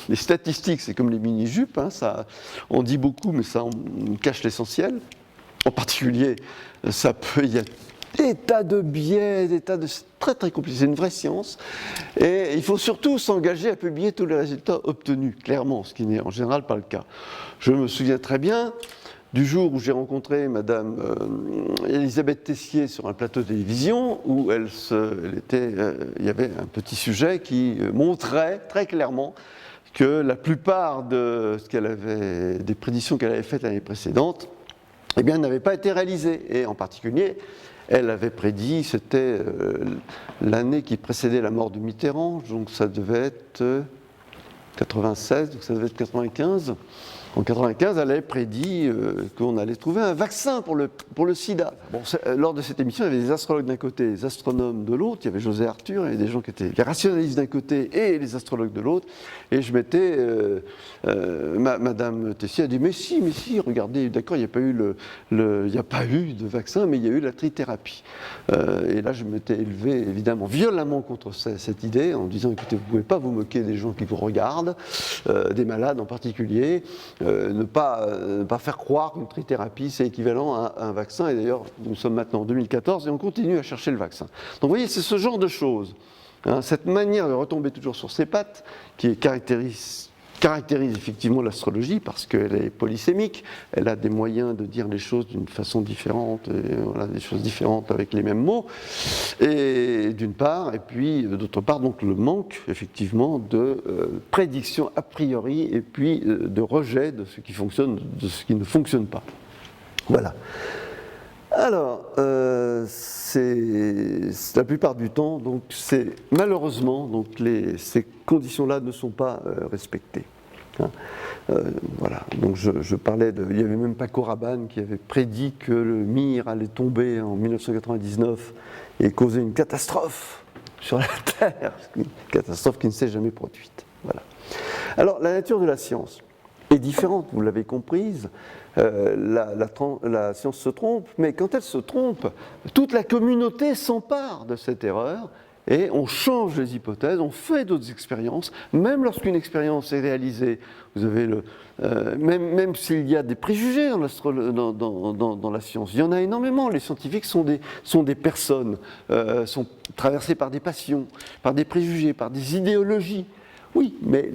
A: les statistiques, c'est comme les mini-jupes. Ça, on dit beaucoup, mais ça on cache l'essentiel. En particulier, il y a des tas de biais, c'est très très compliqué, c'est une vraie science. Et il faut surtout s'engager à publier tous les résultats obtenus, clairement, ce qui n'est en général pas le cas. Je me souviens très bien du jour où j'ai rencontré Madame Elisabeth Tessier sur un plateau de télévision, où il y avait un petit sujet qui montrait très clairement que la plupart des prédictions qu'elle avait faites l'année précédente, eh bien, n'avaient pas été réalisées. Et en particulier, elle avait prédit, c'était l'année qui précédait la mort de Mitterrand, donc ça devait être 96, donc ça devait être 95. En 95, elle avait prédit qu'on allait trouver un vaccin pour le sida. Bon, lors de cette émission, il y avait des astrologues d'un côté, des astronomes de l'autre. Il y avait José Arthur, il y avait des gens qui étaient les rationalistes d'un côté et les astrologues de l'autre. Et je m'étais... Madame Tessier a dit, mais si, regardez, d'accord, il n'y a pas eu de vaccin, mais il y a eu la trithérapie. Et là, je m'étais élevé, évidemment, violemment contre cette idée, en disant, écoutez, vous ne pouvez pas vous moquer des gens qui vous regardent, des malades en particulier. Ne pas faire croire qu'une trithérapie c'est équivalent à un vaccin, et d'ailleurs nous sommes maintenant en 2014 et on continue à chercher le vaccin. Donc vous voyez, c'est ce genre de choses, cette manière de retomber toujours sur ses pattes qui caractérise effectivement l'astrologie parce qu'elle est polysémique, elle a des moyens de dire les choses d'une façon différente, et voilà, des choses différentes avec les mêmes mots, et d'une part, et puis d'autre part, donc le manque effectivement de prédiction a priori et puis de rejet de ce qui fonctionne, de ce qui ne fonctionne pas. Voilà. Alors, c'est la plupart du temps, donc malheureusement, donc ces conditions-là ne sont pas respectées. Voilà, donc je parlais il n'y avait même pas Rabanne qui avait prédit que le Mir allait tomber en 1999 et causer une catastrophe sur la Terre, une catastrophe qui ne s'est jamais produite. Voilà. Alors, la nature de la science est différente, vous l'avez comprise. La science se trompe, mais quand elle se trompe, toute la communauté s'empare de cette erreur et on change les hypothèses, on fait d'autres expériences, même lorsqu'une expérience est réalisée, vous avez même s'il y a des préjugés dans la science, il y en a énormément. Les scientifiques sont des personnes, sont traversés par des passions, par des préjugés, par des idéologies. Oui, mais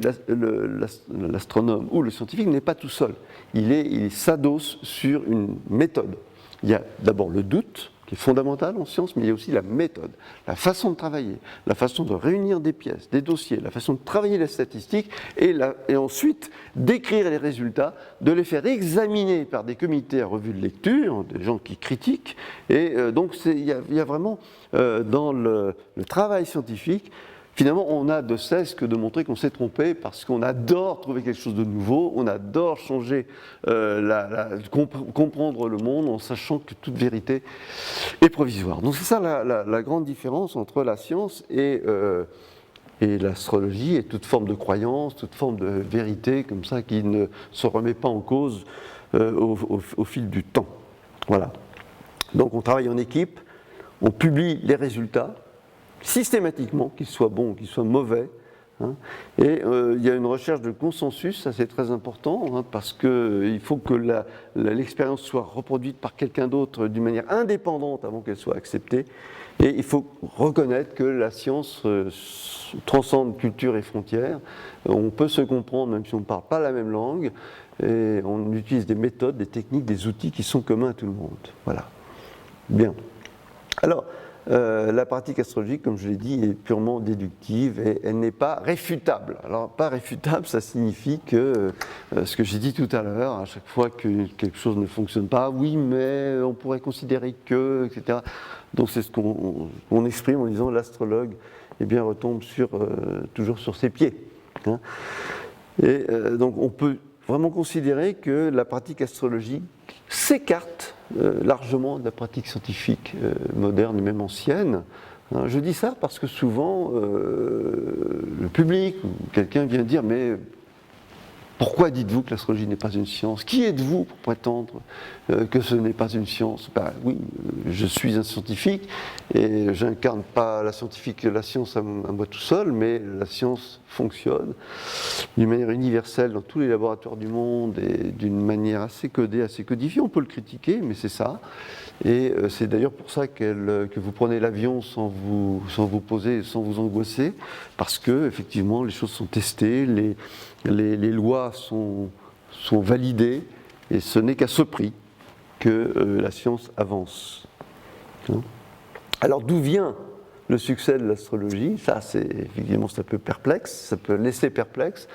A: l'astronome ou le scientifique n'est pas tout seul. Il s'adosse sur une méthode. Il y a d'abord le doute, qui est fondamental en science, mais il y a aussi la méthode, la façon de travailler, la façon de réunir des pièces, des dossiers, la façon de travailler les statistiques, et ensuite d'écrire les résultats, de les faire examiner par des comités à revue de lecture, des gens qui critiquent, et donc il y a vraiment dans le travail scientifique, finalement, on a de cesse que de montrer qu'on s'est trompé parce qu'on adore trouver quelque chose de nouveau, on adore changer, comprendre le monde en sachant que toute vérité est provisoire. Donc c'est ça la grande différence entre la science et l'astrologie et toute forme de croyance, toute forme de vérité comme ça qui ne se remet pas en cause au fil du temps. Voilà. Donc on travaille en équipe, on publie les résultats, systématiquement, qu'ils soient bons ou qu'ils soient mauvais. Hein. Et il y a une recherche de consensus, ça c'est très important, hein, parce qu'il faut que l'expérience soit reproduite par quelqu'un d'autre d'une manière indépendante avant qu'elle soit acceptée. Et il faut reconnaître que la science transcende culture et frontières. On peut se comprendre même si on ne parle pas la même langue. Et on utilise des méthodes, des techniques, des outils qui sont communs à tout le monde. Voilà. Bien. Alors, la pratique astrologique, comme je l'ai dit, est purement déductive et elle n'est pas réfutable. Alors, pas réfutable, ça signifie que, ce que j'ai dit tout à l'heure, à chaque fois que quelque chose ne fonctionne pas, oui, mais on pourrait considérer que, etc. Donc, c'est ce qu'on exprime en disant l'astrologue retombe toujours sur ses pieds. Hein. Et donc, on peut vraiment considérer que la pratique astrologique s'écarte largement de la pratique scientifique moderne et même ancienne. Je dis ça parce que souvent, le public ou quelqu'un vient dire « mais pourquoi dites-vous que l'astrologie n'est pas une science ? Qui êtes-vous pour prétendre que ce n'est pas une science ?» Ben, oui, je suis un scientifique et j'incarne pas la science à moi tout seul, mais la science fonctionne d'une manière universelle dans tous les laboratoires du monde et d'une manière assez codée, assez codifiée. On peut le critiquer, mais c'est ça. Et c'est d'ailleurs pour ça que vous prenez l'avion sans vous poser, sans vous angoisser, parce que effectivement les choses sont testées, les lois sont validées, et ce n'est qu'à ce prix que la science avance. Hein ? Alors d'où vient le succès de l'astrologie ? Ça, effectivement, ça peut perplexe, ça peut laisser perplexe.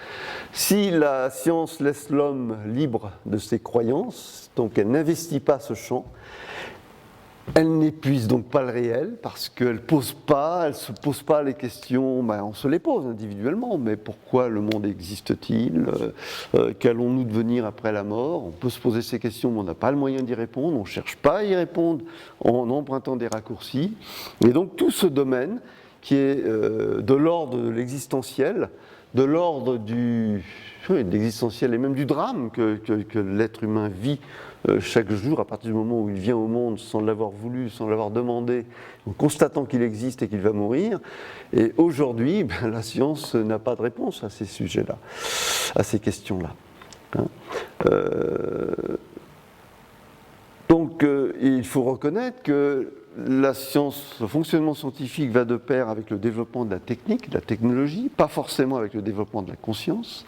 A: Si la science laisse l'homme libre de ses croyances, donc elle n'investit pas ce champ, elle n'épuise donc pas le réel parce qu'elle ne se pose pas les questions, on se les pose individuellement, mais pourquoi le monde existe-t-il ? Qu'allons-nous devenir après la mort ? On peut se poser ces questions, mais on n'a pas le moyen d'y répondre, on ne cherche pas à y répondre en empruntant des raccourcis. Et donc tout ce domaine qui est de l'ordre de l'existentiel, de l'ordre de l'existentiel et même du drame que l'être humain vit chaque jour, à partir du moment où il vient au monde sans l'avoir voulu, sans l'avoir demandé, en constatant qu'il existe et qu'il va mourir. Et aujourd'hui, la science n'a pas de réponse à ces sujets-là, à ces questions-là. Hein. Donc, il faut reconnaître que la science, le fonctionnement scientifique va de pair avec le développement de la technique, de la technologie, pas forcément avec le développement de la conscience,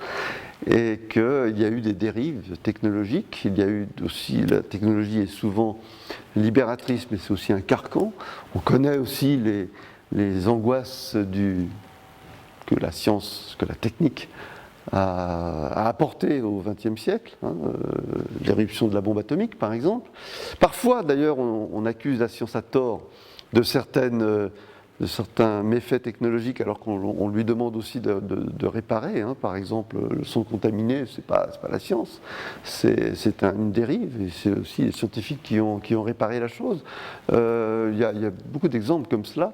A: et qu'il y a eu des dérives technologiques. Il y a eu aussi, la technologie est souvent libératrice, mais c'est aussi un carcan. On connaît aussi les angoisses que la science, que la technique a apporté au XXe siècle, l'éruption de la bombe atomique par exemple. Parfois d'ailleurs on accuse la science à tort de certains méfaits technologiques alors qu'on lui demande aussi de réparer. Par exemple le son contaminé, c'est pas la science, c'est une dérive et c'est aussi les scientifiques qui ont réparé la chose. Il y a beaucoup d'exemples comme cela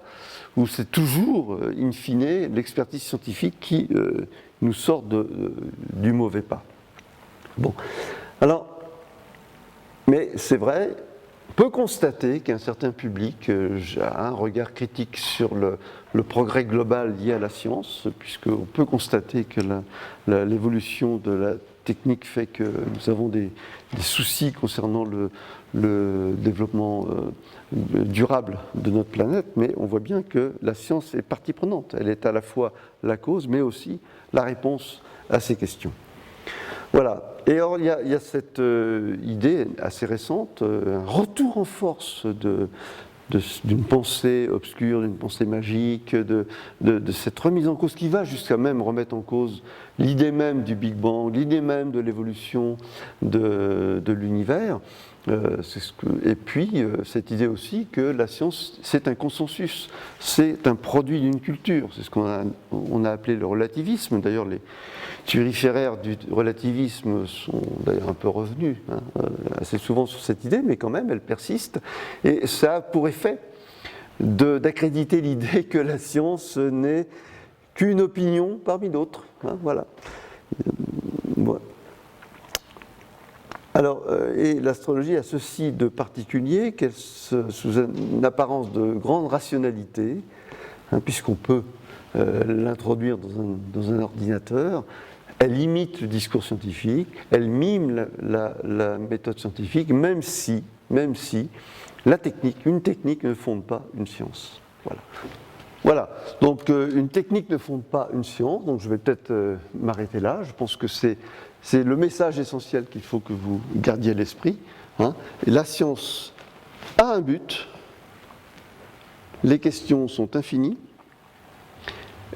A: où c'est toujours in fine l'expertise scientifique qui nous sort du mauvais pas. Bon, alors, mais c'est vrai peut constater qu'un certain public a un regard critique sur le progrès global lié à la science, puisqu'on peut constater que l'évolution de la technique fait que nous avons des soucis concernant le développement durable de notre planète, mais on voit bien que la science est partie prenante. Elle est à la fois la cause, mais aussi la réponse à ces questions. Voilà. Et alors, il y a cette idée assez récente, un retour en force d'une pensée obscure, d'une pensée magique, de cette remise en cause qui va jusqu'à même remettre en cause l'idée même du Big Bang, l'idée même de l'évolution de l'univers. Et puis, cette idée aussi que la science, c'est un consensus, c'est un produit d'une culture. C'est ce qu'on a appelé le relativisme. D'ailleurs, les thuriféraires du relativisme sont d'ailleurs un peu revenus assez souvent sur cette idée, mais quand même, elle persiste. Et ça a pour effet d'accréditer l'idée que la science n'est qu'une opinion parmi d'autres. Voilà. Voilà. Alors, et l'astrologie a ceci de particulier qu'elle, sous une apparence de grande rationalité, puisqu'on peut l'introduire dans un ordinateur, elle imite le discours scientifique, elle mime la méthode scientifique, même si une technique ne fonde pas une science. Voilà. Voilà, donc une technique ne fonde pas une science, donc je vais peut-être m'arrêter là. Je pense que c'est le message essentiel qu'il faut que vous gardiez à l'esprit. La science a un but, les questions sont infinies,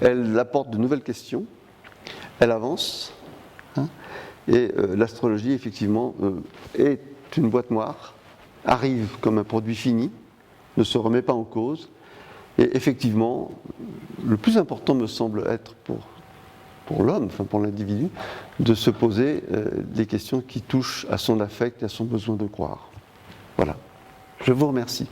A: elle apporte de nouvelles questions, elle avance, et l'astrologie, effectivement, est une boîte noire, arrive comme un produit fini, ne se remet pas en cause. Et effectivement, le plus important me semble être pour l'homme, enfin pour l'individu, de se poser des questions qui touchent à son affect et à son besoin de croire. Voilà. Je vous remercie.